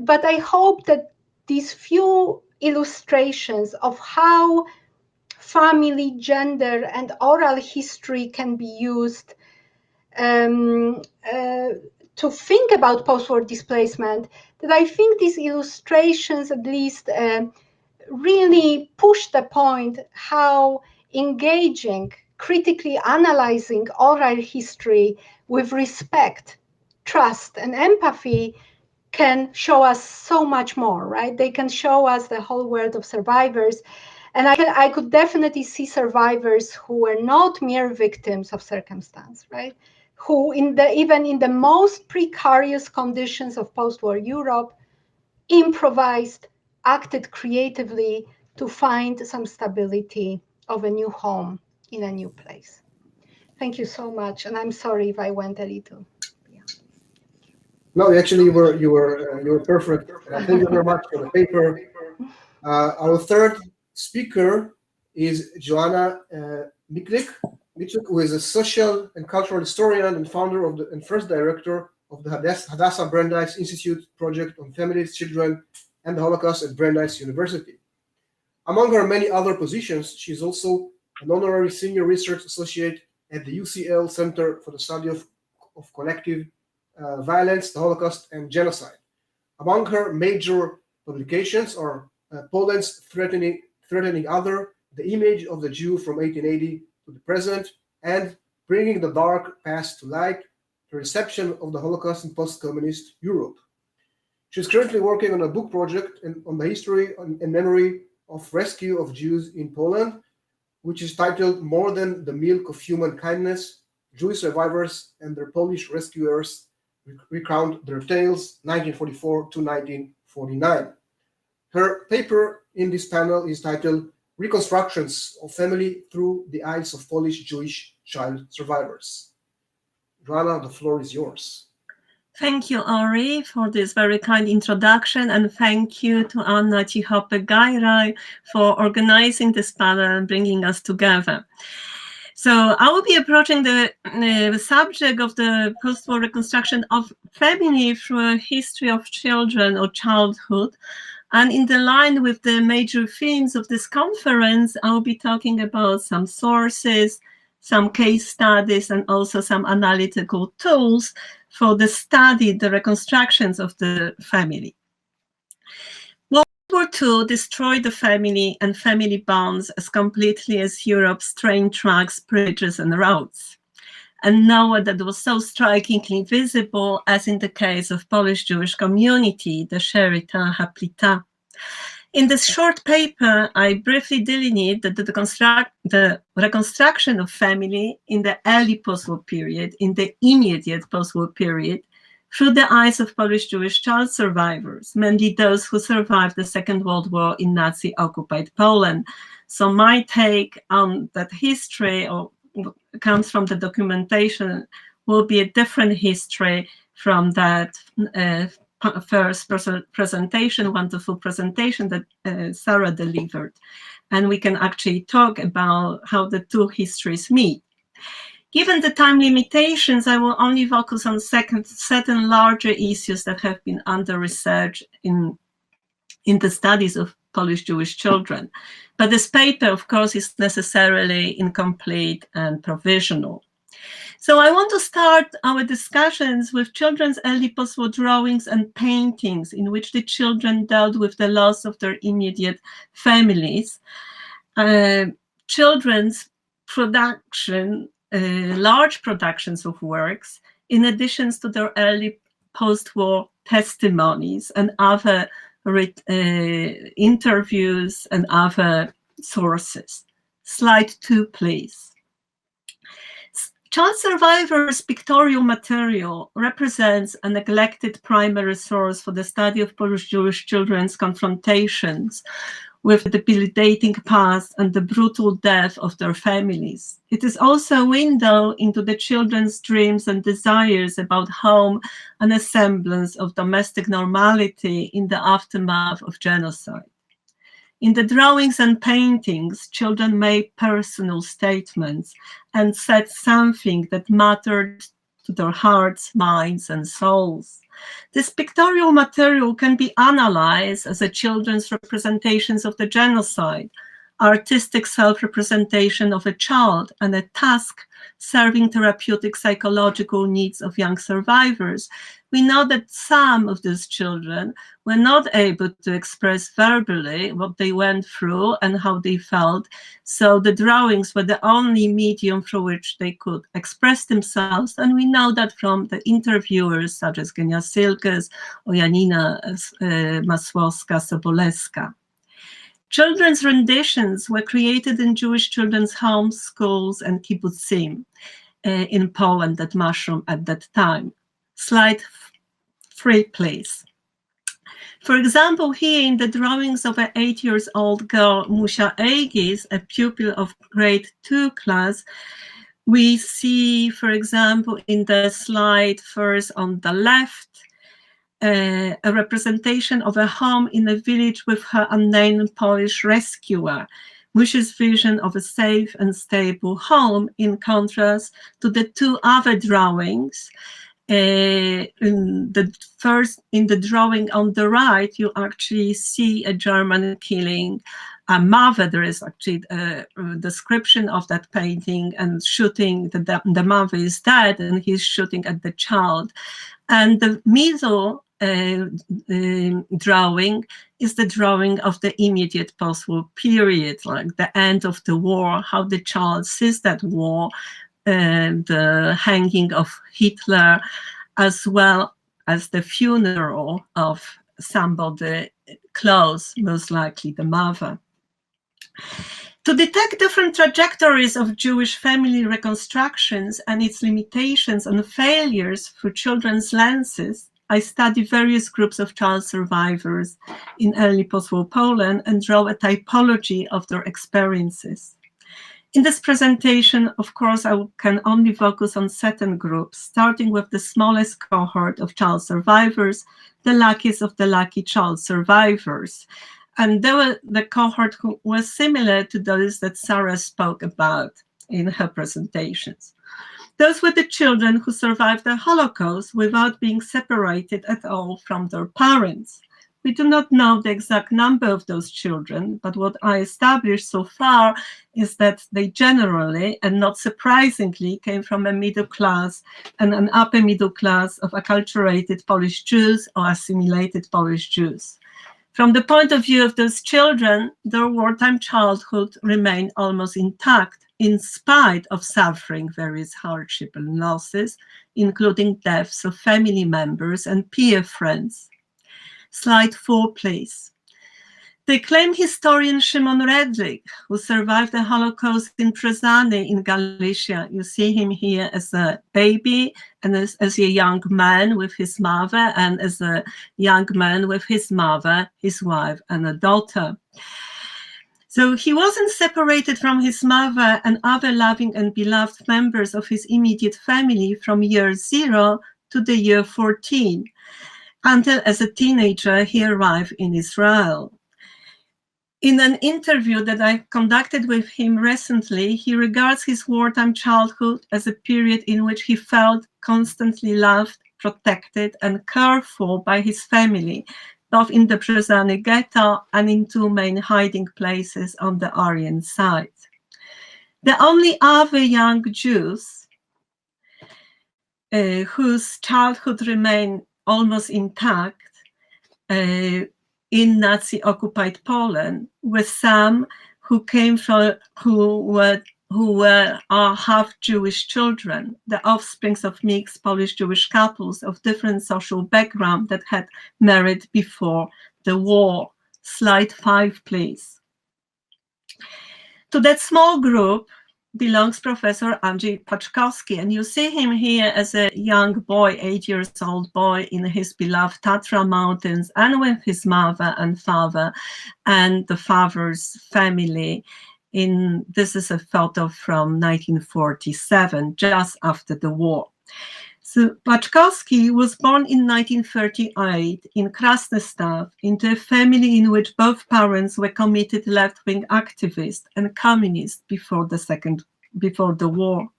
but I hope that these few illustrations of how family, gender, and oral history can be used to think about post-war displacement, that I think these illustrations at least really push the point how engaging, critically analyzing oral history with respect, trust, and empathy can show us so much more, right? They can show us the whole world of survivors. And I could definitely see survivors who were not mere victims of circumstance, right? Who even in the most precarious conditions of post-war Europe, improvised, acted creatively to find some stability of a new home in a new place. Thank you so much. And I'm sorry if I went a little. No, actually, you were perfect. Thank you very much for the paper. Our third speaker is Joanna Miklik, who is a social and cultural historian and founder of and first director of the Hadassah Brandeis Institute project on families, children, and the Holocaust at Brandeis University. Among her many other positions, she is also an honorary senior research associate at the UCL Center for the Study of Collective Violence, the Holocaust, and Genocide. Among her major publications are Poland's Threatening Other, The Image of the Jew from 1880 to the Present, and Bringing the Dark Past to Light, The Reception of the Holocaust in Post-Communist Europe. She's currently working on a book project on the history and memory of rescue of Jews in Poland, which is titled More Than the Milk of Human Kindness, Jewish Survivors and Their Polish Rescuers Recount Their Tales, 1944 to 1949. Her paper in this panel is titled Reconstructions of Family Through the Eyes of Polish Jewish Child Survivors. Joanna, the floor is yours. Thank you, Ori, for this very kind introduction, and thank you to Anna Cichopek-Gajraj for organizing this panel and bringing us together. So I will be approaching the subject of the post-war reconstruction of family through a history of children or childhood. And in the line with the major themes of this conference, I'll be talking about some sources, some case studies, and also some analytical tools for the study, the reconstructions of the family. World War II destroyed the family and family bonds as completely as Europe's train tracks, bridges, and roads. and nowhere that was so strikingly visible as in the case of Polish Jewish community, the Sherita Haplita. In this short paper, I briefly delineate the reconstruction of family in the early post-war period, in the immediate post-war period, through the eyes of Polish Jewish child survivors, mainly those who survived the Second World War in Nazi-occupied Poland. So my take on that history comes from the documentation will be a different history from that first presentation, wonderful presentation that Sarah delivered. And we can actually talk about how the two histories meet. Given the time limitations, I will only focus on certain larger issues that have been under research in the studies of Polish Jewish children. But this paper, of course, is necessarily incomplete and provisional. So I want to start our discussions with children's early post-war drawings and paintings in which the children dealt with the loss of their immediate families. Children's production, large productions of works, in addition to their early post-war testimonies and other interviews and other sources. Slide 2, please. Child survivors' pictorial material represents a neglected primary source for the study of Polish Jewish children's confrontations with the debilitating past and the brutal death of their families. It is also a window into the children's dreams and desires about home and a semblance of domestic normality in the aftermath of genocide. In the drawings and paintings, children made personal statements and said something that mattered to their hearts, minds, and souls. This pictorial material can be analyzed as a children's representations of the genocide, artistic self-representation of a child, and a task serving therapeutic psychological needs of young survivors. We know that some of these children were not able to express verbally what they went through and how they felt, so the drawings were the only medium through which they could express themselves, and we know that from the interviewers such as Genia Silkes or Janina Masłowska-Sobolewska. Children's renditions were created in Jewish children's homes, schools, and kibbutzim in Poland that mushroomed at that time. Slide 3, please. For example, here in the drawings of an 8-year-old girl, Musia Aegis, a pupil of grade 2 class, we see, for example, in the slide first on the left, a representation of a home in a village with her unnamed Polish rescuer. Musia's vision of a safe and stable home, in contrast to the two other drawings. In the drawing on the right, you actually see a German killing a mother. There is actually a description of that painting and shooting. The mother is dead and he's shooting at the child. And the middle drawing is the drawing of the immediate post-war period, like the end of the war, how the child sees that war, the hanging of Hitler, as well as the funeral of somebody close, most likely the mother. To detect different trajectories of Jewish family reconstructions and its limitations and failures through children's lenses, I study various groups of child survivors in early post-war Poland and draw a typology of their experiences. In this presentation, of course, I can only focus on certain groups, starting with the smallest cohort of child survivors, the luckiest of the lucky child survivors. And they were the cohort who was similar to those that Sarah spoke about in her presentations. Those were the children who survived the Holocaust without being separated at all from their parents. We do not know the exact number of those children, but what I established so far is that they generally, and not surprisingly, came from a middle class and an upper middle class of acculturated Polish Jews or assimilated Polish Jews. From the point of view of those children, their wartime childhood remained almost intact. in spite of suffering various hardship and losses, including deaths of family members and peer friends. Slide 4, please. The acclaimed historian Szymon Redlich, who survived the Holocaust in Przezany in Galicia. You see him here as a baby and as a young man with his mother, and as a young man with his mother, his wife, and a daughter. So he wasn't separated from his mother and other loving and beloved members of his immediate family from year 0 to the year 14, until as a teenager he arrived in Israel. In an interview that I conducted with him recently, he regards his wartime childhood as a period in which he felt constantly loved, protected, and cared for by his family, both in the Przezany ghetto and in 2 main hiding places on the Aryan side. The only other young Jews whose childhood remained almost intact in Nazi-occupied Poland were some who came from, who were half Jewish children, the offsprings of mixed Polish-Jewish couples of different social background that had married before the war. Slide 5, please. To that small group belongs Professor Andrzej Paczkowski, and you see him here as a young boy, 8-year-old boy in his beloved Tatra Mountains, and with his mother and father and the father's family. This is a photo from 1947, just after the war. So Paczkowski was born in 1938 in Krasnostaw into a family in which both parents were committed left-wing activists and communists before the war.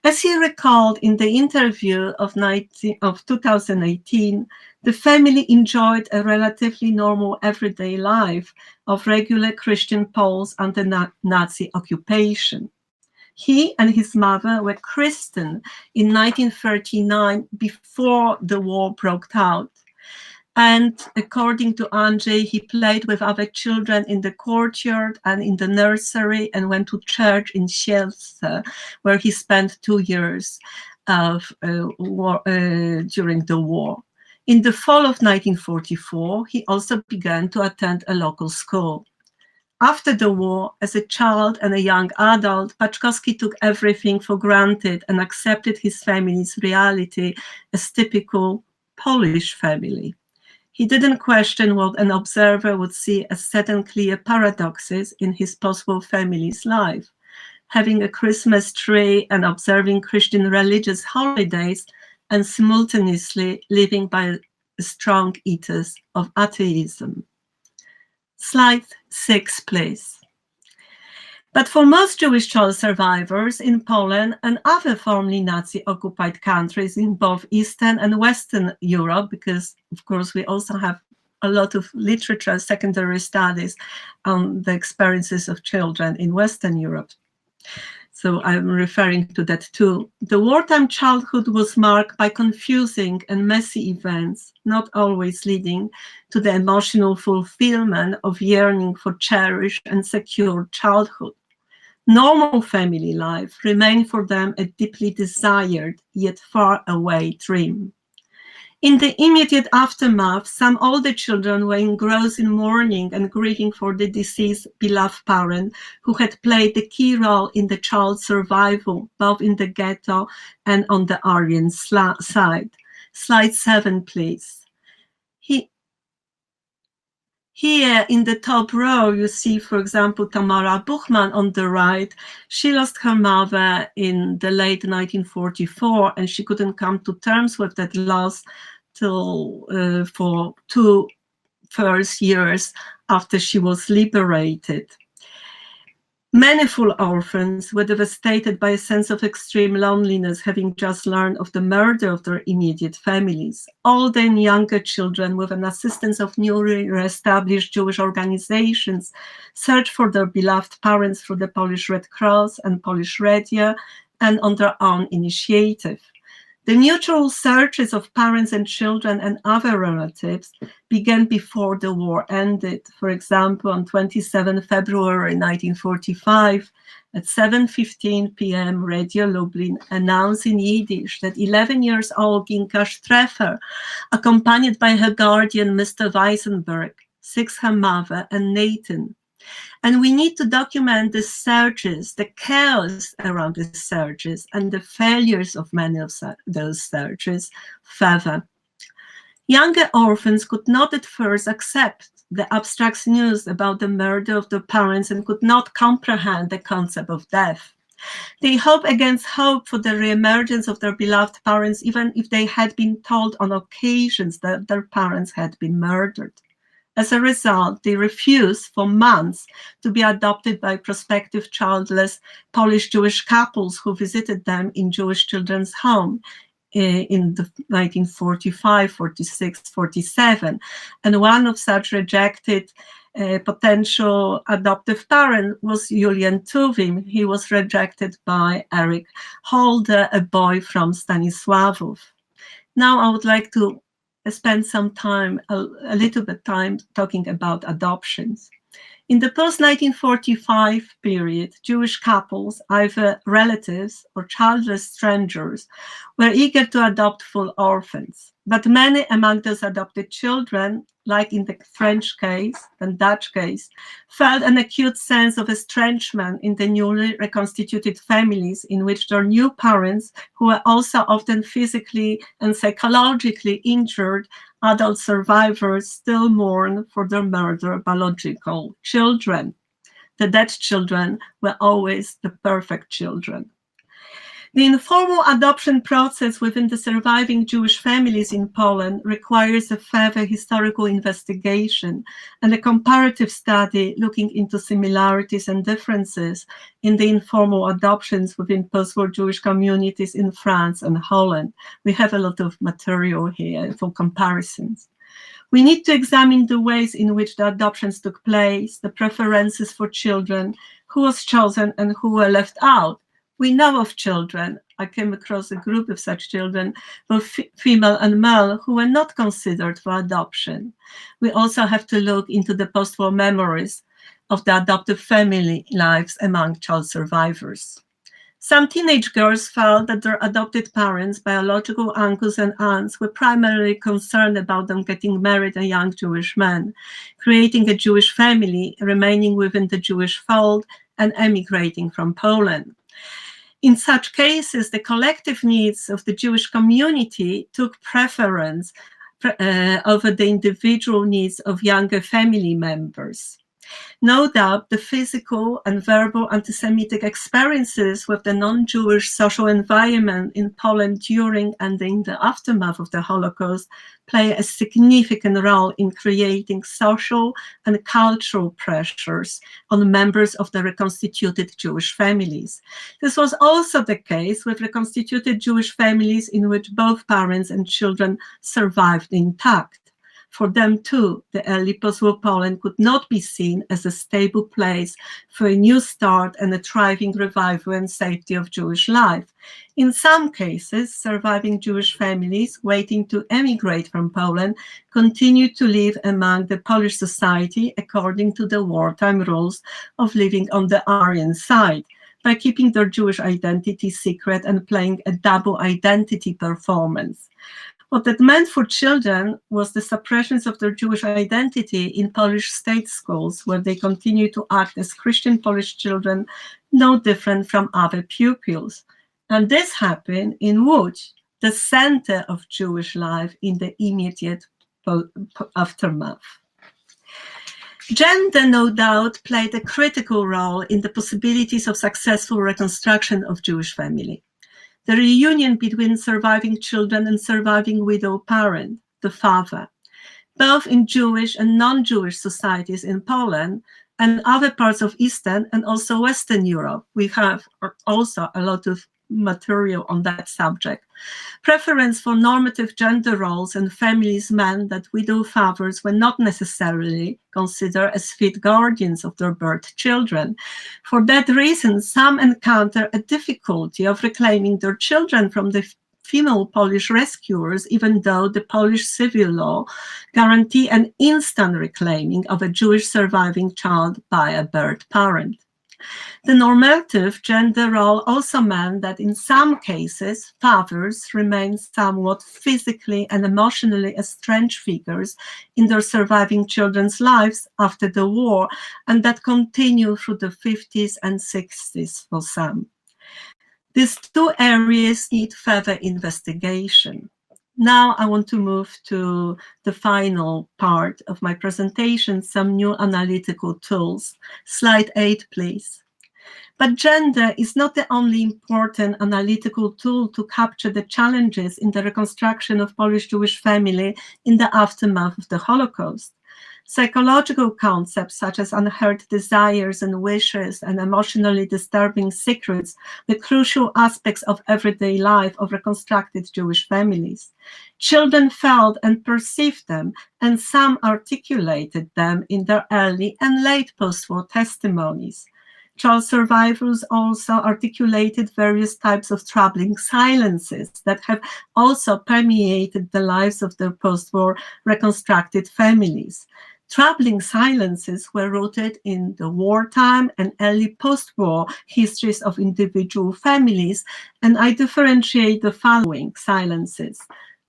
As he recalled in the interview of 2018, the family enjoyed a relatively normal everyday life of regular Christian Poles under Nazi occupation. He and his mother were christened in 1939 before the war broke out. And according to Andrzej, he played with other children in the courtyard and in the nursery and went to church in Sielce, where he spent 2 years during the war. In the fall of 1944, he also began to attend a local school. After the war, as a child and a young adult, Paczkowski took everything for granted and accepted his family's reality as typical Polish family. He didn't question what an observer would see as set and clear paradoxes in his post-war family's life. Having a Christmas tree and observing Christian religious holidays and simultaneously living by strong ethos of atheism. Slide 6, please. But for most Jewish child survivors in Poland and other formerly Nazi-occupied countries in both Eastern and Western Europe, because of course we also have a lot of literature, secondary studies on the experiences of children in Western Europe. So I'm referring to that too. The wartime childhood was marked by confusing and messy events, not always leading to the emotional fulfillment of yearning for cherished and secure childhood. Normal family life remained for them a deeply desired yet far away dream. In the immediate aftermath, some older children were engrossed in mourning and grieving for the deceased beloved parent who had played the key role in the child's survival, both in the ghetto and on the Aryan side. Slide 7, please. Here in the top row, you see, for example, Tamara Buchmann on the right. She lost her mother in the late 1944, and she couldn't come to terms with that loss till for 2 first years after she was liberated. Many full orphans were devastated by a sense of extreme loneliness, having just learned of the murder of their immediate families. Older and younger children, with an assistance of newly re-established Jewish organizations, searched for their beloved parents through the Polish Red Cross and Polish radio and on their own initiative. The mutual searches of parents and children and other relatives began before the war ended. For example, on 27 February 1945, at 7:15 p.m., Radio Lublin announced in Yiddish that 11-year-old Ginka Streffer, accompanied by her guardian, Mr. Weisenberg, seeks her mother and Nathan. And we need to document the searches, the chaos around the searches, and the failures of many of those searches further. Younger orphans could not at first accept the abstract news about the murder of their parents and could not comprehend the concept of death. They hope against hope for the reemergence of their beloved parents, even if they had been told on occasions that their parents had been murdered. As a result, they refused for months to be adopted by prospective childless Polish Jewish couples who visited them in Jewish children's home in the 1945, 46, 47. And one of such rejected potential adoptive parent was Julian Tuwim. He was rejected by Eric Holder, a boy from Stanisławów. Now I would like to spend some time, a little bit time, talking about adoptions. In the post-1945 period, Jewish couples, either relatives or childless strangers, were eager to adopt full orphans. But many among those adopted children, like in the French case and Dutch case, felt an acute sense of estrangement in the newly reconstituted families in which their new parents, who were also often physically and psychologically injured adult survivors, still mourn for their murdered biological children. The dead children were always the perfect children. The informal adoption process within the surviving Jewish families in Poland requires a further historical investigation and a comparative study looking into similarities and differences in the informal adoptions within post-war Jewish communities in France and Holland. We have a lot of material here for comparisons. We need to examine the ways in which the adoptions took place, the preferences for children, who was chosen and who were left out. We know of children, I came across a group of such children, both female and male, who were not considered for adoption. We also have to look into the post-war memories of the adoptive family lives among child survivors. Some teenage girls felt that their adopted parents, biological uncles and aunts, were primarily concerned about them getting married a young Jewish man, creating a Jewish family, remaining within the Jewish fold, and emigrating from Poland. In such cases, the collective needs of the Jewish community took preference over the individual needs of younger family members. No doubt, the physical and verbal anti-Semitic experiences with the non-Jewish social environment in Poland during and in the aftermath of the Holocaust play a significant role in creating social and cultural pressures on members of the reconstituted Jewish families. This was also the case with reconstituted Jewish families in which both parents and children survived intact. For them too, the early post-war Poland could not be seen as a stable place for a new start and a thriving revival and safety of Jewish life. In some cases, surviving Jewish families waiting to emigrate from Poland continued to live among the Polish society according to the wartime rules of living on the Aryan side, by keeping their Jewish identity secret and playing a double identity performance. What that meant for children was the suppression of their Jewish identity in Polish state schools, where they continued to act as Christian Polish children, no different from other pupils. And this happened in Łódź, the center of Jewish life in the immediate aftermath. Gender, no doubt, played a critical role in the possibilities of successful reconstruction of Jewish family. The reunion between surviving children and surviving widow parent, the father, both in Jewish and non-Jewish societies in Poland and other parts of Eastern and also Western Europe. We have also a lot of material on that subject. Preference for normative gender roles and families meant that widow fathers were not necessarily considered as fit guardians of their birth children. For that reason, some encounter a difficulty of reclaiming their children from the female Polish rescuers, even though the Polish civil law guarantee an instant reclaiming of a Jewish surviving child by a birth parent. The normative gender role also meant that in some cases, fathers remained somewhat physically and emotionally estranged figures in their surviving children's lives after the war, and that continued through the 50s and 60s for some. These two areas need further investigation. Now I want to move to the final part of my presentation, some new analytical tools. Slide 8, please. But gender is not the only important analytical tool to capture the challenges in the reconstruction of Polish Jewish family in the aftermath of the Holocaust. Psychological concepts such as unheard desires and wishes and emotionally disturbing secrets, the crucial aspects of everyday life of reconstructed Jewish families. Children felt and perceived them, and some articulated them in their early and late post-war testimonies. Child survivors also articulated various types of troubling silences that have also permeated the lives of their post-war reconstructed families. Troubling silences were rooted in the wartime and early post-war histories of individual families, and I differentiate the following silences.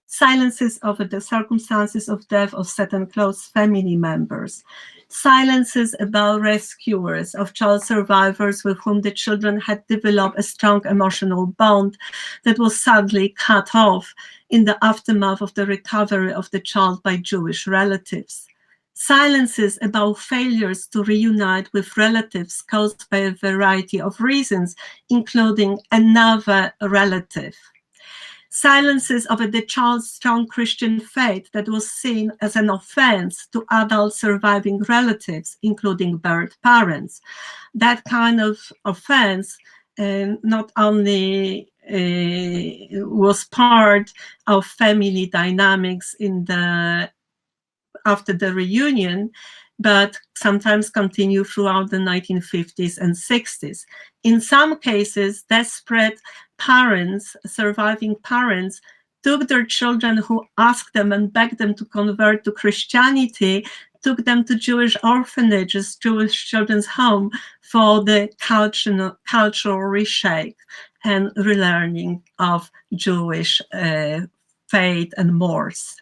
Silences over the circumstances of death of certain close family members. Silences about rescuers of child survivors with whom the children had developed a strong emotional bond that was sadly cut off in the aftermath of the recovery of the child by Jewish relatives. Silences about failures to reunite with relatives caused by a variety of reasons, including another relative. Silences over the child's strong Christian faith that was seen as an offense to adult surviving relatives, including birth parents. That kind of offense not only was part of family dynamics after the reunion, but sometimes continued throughout the 1950s and 60s. In some cases, desperate parents, surviving parents, took their children who asked them and begged them to convert to Christianity, took them to Jewish orphanages, Jewish children's home, for the cultural reshape and relearning of Jewish faith and mores.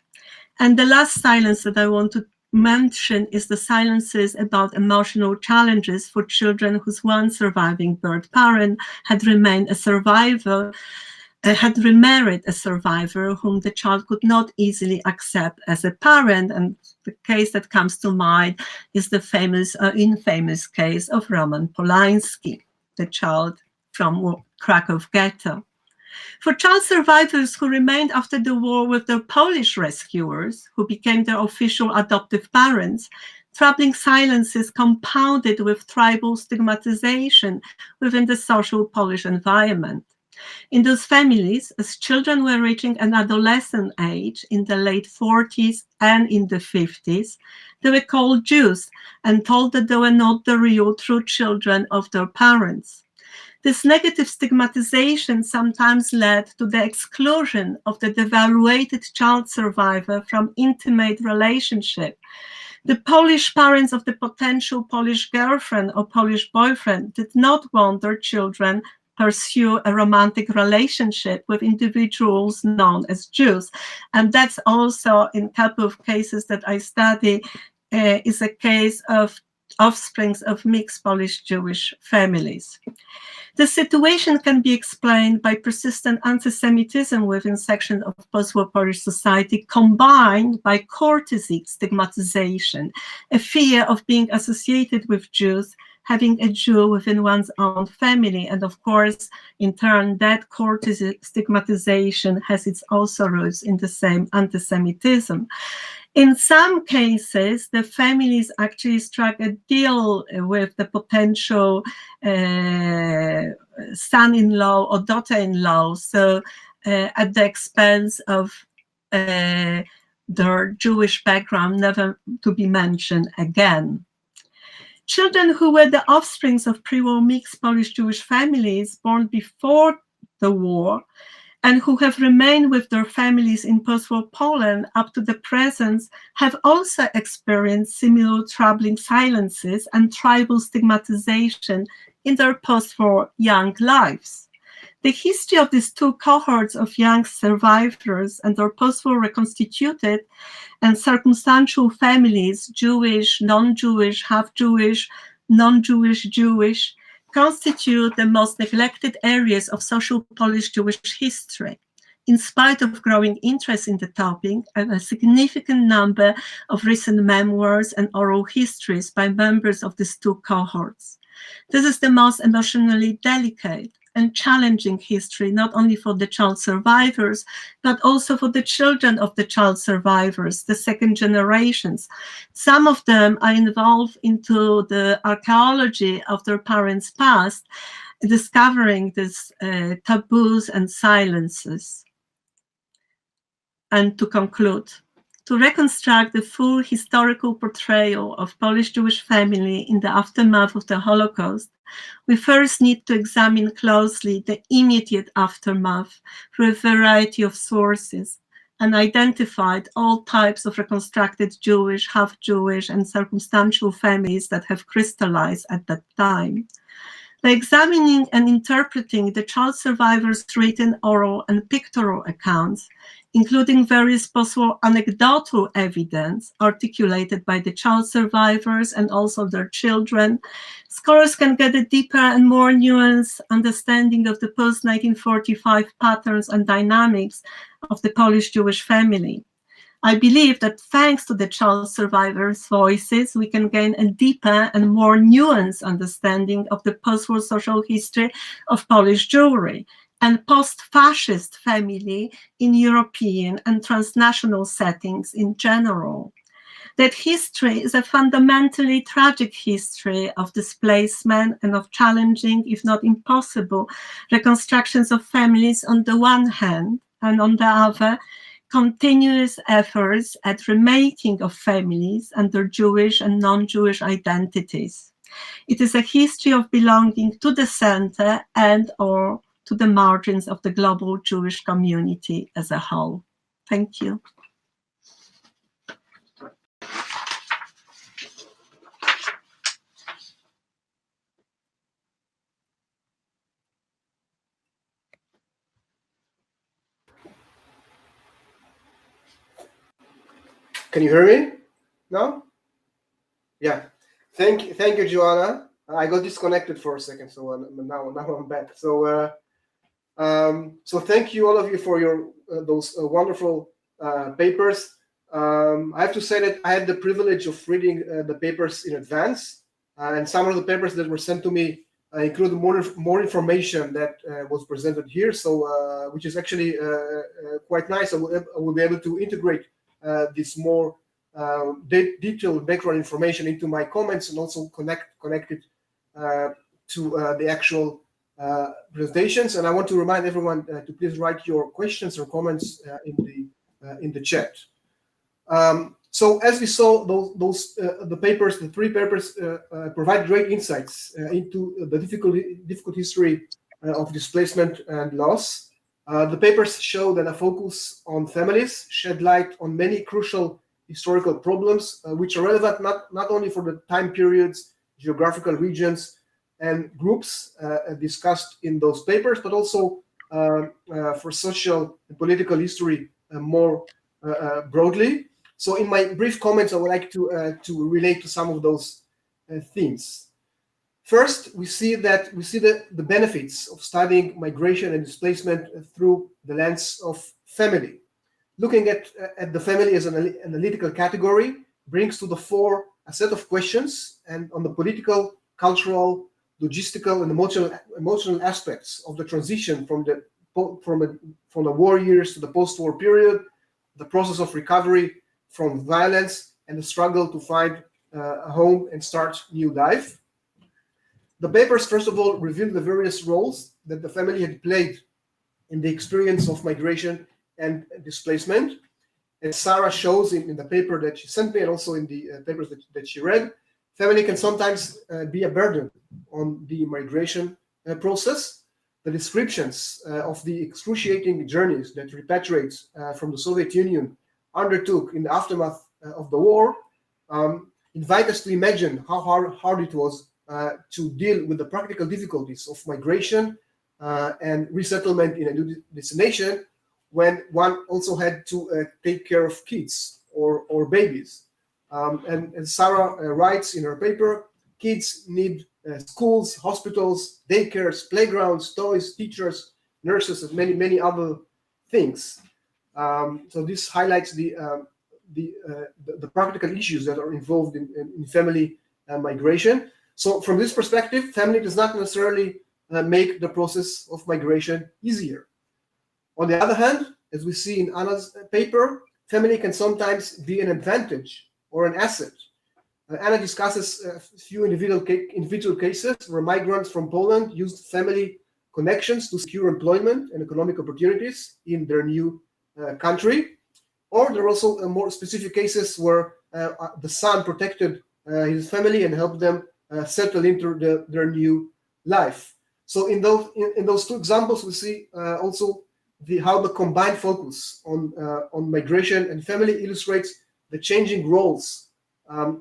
And the last silence that I want to mention is the silences about emotional challenges for children whose one surviving birth parent had remained a survivor, had remarried a survivor whom the child could not easily accept as a parent. And the case that comes to mind is the famous, infamous case of Roman Polański, the child from Krakow ghetto. For child survivors who remained after the war with their Polish rescuers, who became their official adoptive parents, troubling silences compounded with tribal stigmatization within the social Polish environment. In those families, as children were reaching an adolescent age in the late 40s and in the 50s, they were called Jews and told that they were not the real true children of their parents. This negative stigmatization sometimes led to the exclusion of the devaluated child survivor from intimate relationship. The Polish parents of the potential Polish girlfriend or Polish boyfriend did not want their children pursue a romantic relationship with individuals known as Jews. And that's also in a couple of cases that I study is a case of offsprings of mixed Polish-Jewish families. The situation can be explained by persistent anti-Semitism within sections of post-war Polish society, combined by courtesy stigmatization, a fear of being associated with Jews, having a Jew within one's own family, and of course, in turn, that courtesy stigmatization has its also roots in the same anti-Semitism. In some cases, the families actually struck a deal with the potential son-in-law or daughter-in-law, so at the expense of their Jewish background, never to be mentioned again. Children who were the offsprings of pre-war mixed Polish-Jewish families born before the war and who have remained with their families in post-war Poland up to the present have also experienced similar troubling silences and tribal stigmatization in their post-war young lives. The history of these two cohorts of young survivors and their post-war reconstituted and circumstantial families, Jewish, non-Jewish, half-Jewish, non-Jewish, Jewish, constitute the most neglected areas of social Polish Jewish history. In spite of growing interest in the topic and a significant number of recent memoirs and oral histories by members of these two cohorts. This is the most emotionally delicate and challenging history, not only for the child survivors, but also for the children of the child survivors, the second generations. Some of them are involved into the archaeology of their parents' past, discovering these taboos and silences. And to conclude, to reconstruct the full historical portrayal of Polish Jewish family in the aftermath of the Holocaust, we first need to examine closely the immediate aftermath through a variety of sources and identify all types of reconstructed Jewish, half-Jewish, and circumstantial families that have crystallized at that time. By examining and interpreting the child survivors' written, oral, and pictorial accounts, including various post-war anecdotal evidence articulated by the child survivors and also their children, scholars can get a deeper and more nuanced understanding of the post-1945 patterns and dynamics of the Polish Jewish family. I believe that thanks to the child survivors' voices, we can gain a deeper and more nuanced understanding of the post-war social history of Polish Jewry and post-fascist family in European and transnational settings in general. That history is a fundamentally tragic history of displacement and of challenging, if not impossible, reconstructions of families on the one hand, and on the other, continuous efforts at remaking of families and their Jewish and non-Jewish identities. It is a history of belonging to the center and or to the margins of the global Jewish community as a whole. Thank you. Can you hear me? No? Yeah. Thank you, Joanna. I got disconnected for a second, so now I'm back. So so thank you, all of you, for your those wonderful papers. I have to say that I had the privilege of reading the papers in advance, and some of the papers that were sent to me include more information that was presented here. So which is actually quite nice. I will be able to integrate this more detailed background information into my comments and also connect it to the actual presentations. And I want to remind everyone to please write your questions or comments in the chat. So as we saw, the papers, the three papers, provide great insights into the difficult history of displacement and loss. The papers show that a focus on families shed light on many crucial historical problems, which are relevant not only for the time periods, geographical regions, and groups discussed in those papers, but also for social and political history more broadly. So in my brief comments, I would like to relate to some of those themes. First, we see the benefits of studying migration and displacement through the lens of family. Looking at the family as an analytical category brings to the fore a set of questions and on the political, cultural, logistical, and emotional aspects of the transition from the war years to the post-war period, the process of recovery from violence, and the struggle to find a home and start new life. The papers, first of all, reveal the various roles that the family had played in the experience of migration and displacement. As Sarah shows in the paper that she sent me and also in the papers that she read, family can sometimes be a burden on the migration process. the descriptions of the excruciating journeys that repatriates from the Soviet Union undertook in the aftermath of the war invite us to imagine how hard it was to deal with the practical difficulties of migration and resettlement in a new destination, when one also had to take care of kids or babies. And as Sarah writes in her paper, kids need schools, hospitals, daycares, playgrounds, toys, teachers, nurses, and many other things. So this highlights the practical issues that are involved in family migration. So from this perspective, family does not necessarily make the process of migration easier. On the other hand, as we see in Anna's paper, family can sometimes be an advantage or an asset. Anna discusses a few individual cases where migrants from Poland used family connections to secure employment and economic opportunities in their new country. Or there are also more specific cases where the son protected his family and helped them settle into their new life. So in those two examples, we see also how the combined focus on migration and family illustrates the changing roles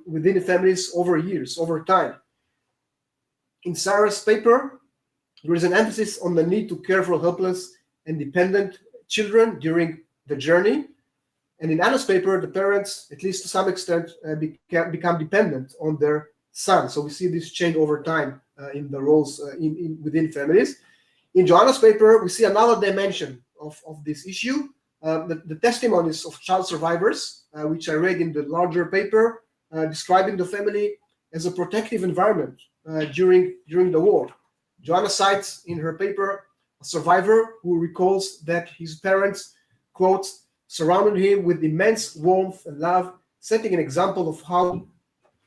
within the families over years, over time. In Sarah's paper, there is an emphasis on the need to care for helpless and dependent children during the journey. And in Anna's paper, the parents, at least to some extent, become dependent on their son. So we see this change over time in the roles within families. In Joanna's paper, we see another dimension of this issue, the testimonies of child survivors, which I read in the larger paper, describing the family as a protective environment during the war. Joanna cites in her paper a survivor who recalls that his parents, quote, surrounded him with immense warmth and love, setting an example of how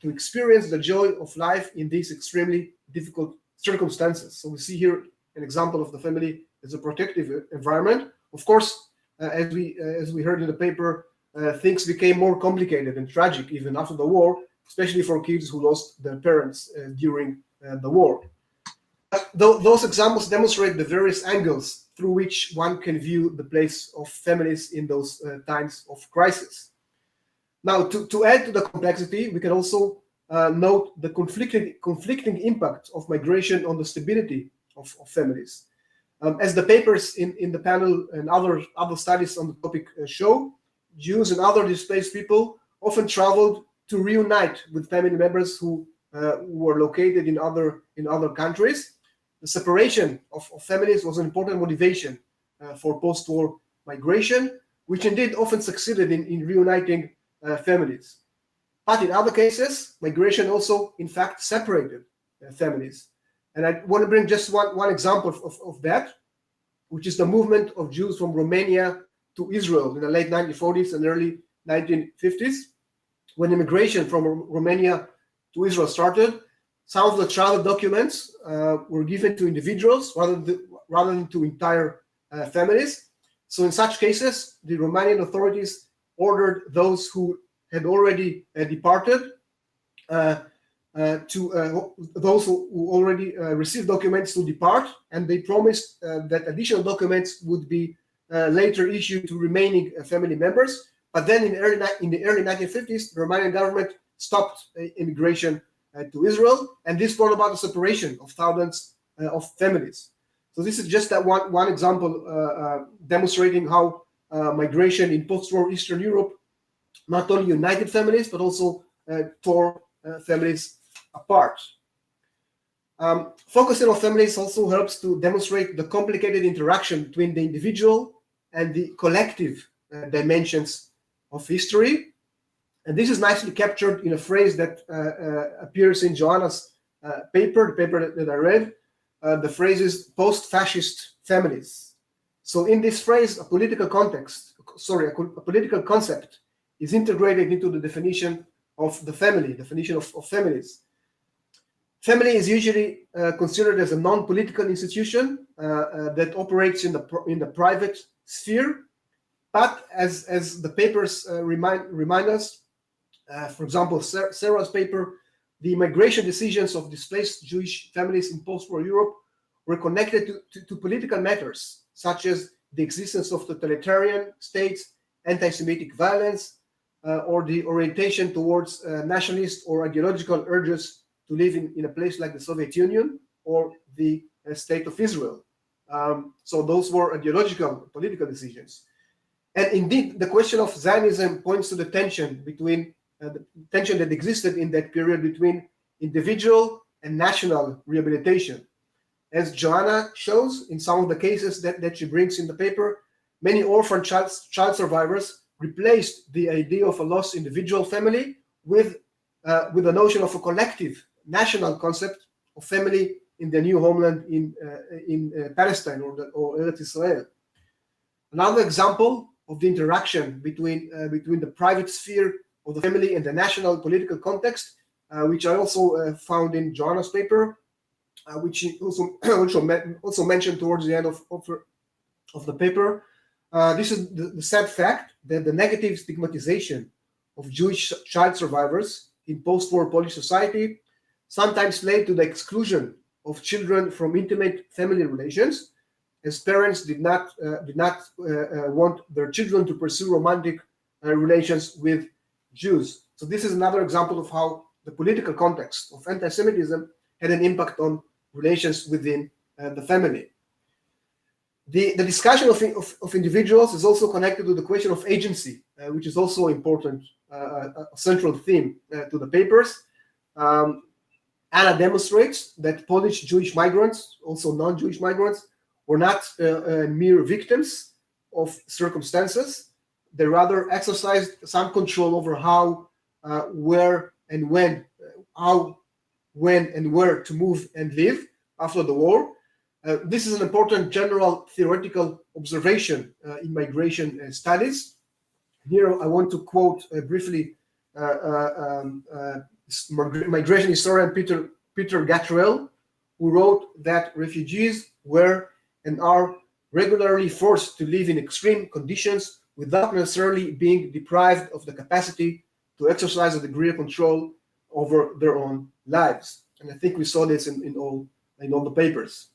to experience the joy of life in these extremely difficult circumstances. So we see here an example of the family as a protective environment. Of course, as we heard in the paper, things became more complicated and tragic even after the war, especially for kids who lost their parents during the war. Those examples demonstrate the various angles through which one can view the place of families in those times of crisis. Now, to add to the complexity, we can also note the conflicting impact of migration on the stability of families. As the papers in the panel and other studies on the topic show, Jews and other displaced people often traveled to reunite with family members who were located in other countries. The separation of families was an important motivation for post-war migration, which indeed often succeeded in reuniting families. But in other cases, migration also, in fact, separated families. And I want to bring just one example of that, which is the movement of Jews from Romania to Israel in the late 1940s and early 1950s. When immigration from Romania to Israel started, some of the travel documents were given to individuals rather than to entire families. So in such cases, the Romanian authorities ordered those who had already departed to those who already received documents to depart, and they promised that additional documents would be later issued to remaining family members. But then in the early 1950s, the Romanian government stopped immigration to Israel, and this brought about the separation of thousands of families. So this is just that one example demonstrating how migration in post-war Eastern Europe not only united families, but also tore families apart. Focusing on families also helps to demonstrate the complicated interaction between the individual and the collective dimensions of history. And this is nicely captured in a phrase that appears in Joanna's paper, the paper that I read. The phrase is post-fascist families. So in this phrase, a political concept is integrated into the definition of the family, definition of families. Family is usually considered as a non-political institution that operates in the private sphere. But as the papers remind us, for example, Sarah's paper, the migration decisions of displaced Jewish families in post-war Europe were connected to political matters, such as the existence of totalitarian states, anti-Semitic violence, or the orientation towards nationalist or ideological urges to live in a place like the Soviet Union or the State of Israel. So those were ideological, political decisions. And indeed, the question of Zionism points to the tension that existed in that period between individual and national rehabilitation. As Joanna shows in some of the cases that she brings in the paper, many orphan child survivors replaced the idea of a lost individual family with the notion of a collective national concept of family in the new homeland in Palestine or Eretz Israel. Another example of the interaction between the private sphere of the family and the national political context, which I also found in Joanna's paper, which she also mentioned towards the end of the paper. This is the sad fact that the negative stigmatization of Jewish child survivors in post-war Polish society sometimes led to the exclusion of children from intimate family relations, as parents did not want their children to pursue romantic relations with Jews. So this is another example of how the political context of anti-Semitism had an impact on relations within the family. The discussion of individuals is also connected to the question of agency, which is also important, a central theme to the papers. Anna demonstrates that Polish Jewish migrants, also non-Jewish migrants, were not mere victims of circumstances. They rather exercised some control over how, where, and when and where to move and live after the war. This is an important general theoretical observation in migration studies. Here I want to quote briefly migration historian Peter Gatrell, who wrote that refugees were and are regularly forced to live in extreme conditions without necessarily being deprived of the capacity to exercise a degree of control over their own lives. And I think we saw this in all the papers.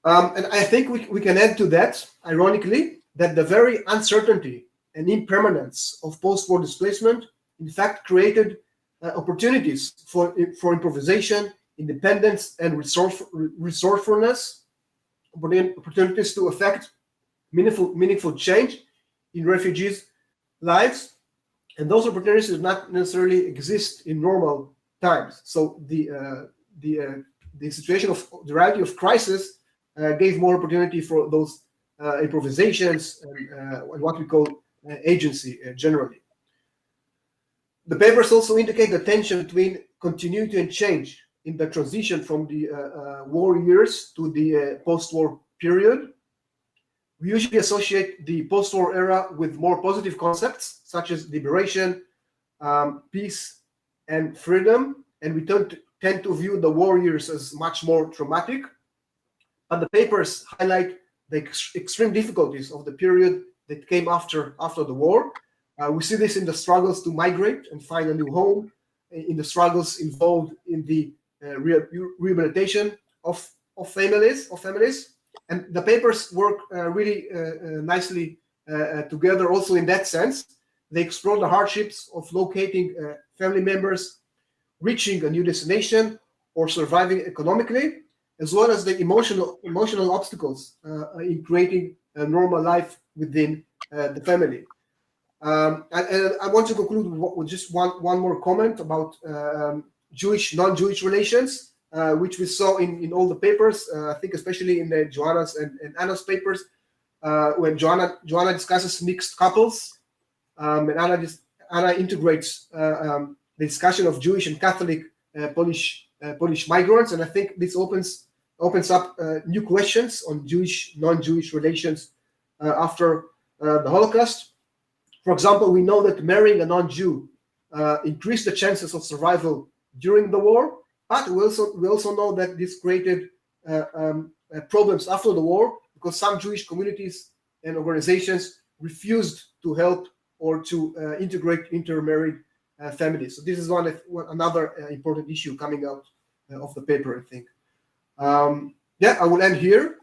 And I think we can add to that, ironically, that the very uncertainty and impermanence of post-war displacement, in fact, created opportunities for improvisation, independence, and resourcefulness, opportunities to affect meaningful change in refugees' lives. And those opportunities do not necessarily exist in normal times. So the situation of the reality of crisis gave more opportunity for those improvisations and what we call agency generally. The papers also indicate the tension between continuity and change in the transition from the war years to the post-war period. We usually associate the post-war era with more positive concepts such as liberation, peace, and freedom, and we tend to view the war years as much more traumatic. But the papers highlight the extreme difficulties of the period that came after the war. We see this in the struggles to migrate and find a new home, in the struggles involved in the rehabilitation of families. And the papers work really nicely together also in that sense. They explore the hardships of locating family members, reaching a new destination, or surviving economically, as well as the emotional obstacles in creating a normal life within the family. And I want to conclude with just one more comment about Jewish, non-Jewish relations, which we saw in all the papers, I think especially in the Joanna's and Anna's papers, when Joanna discusses mixed couples, and Anna integrates the discussion of Jewish and Catholic Polish migrants, and I think this opens up new questions on Jewish, non-Jewish relations after the Holocaust. For example, we know that marrying a non-Jew increased the chances of survival during the war, but we also know that this created problems after the war because some Jewish communities and organizations refused to help or to integrate intermarried families. So this is another important issue coming out of the paper, I think. yeah, I will end here.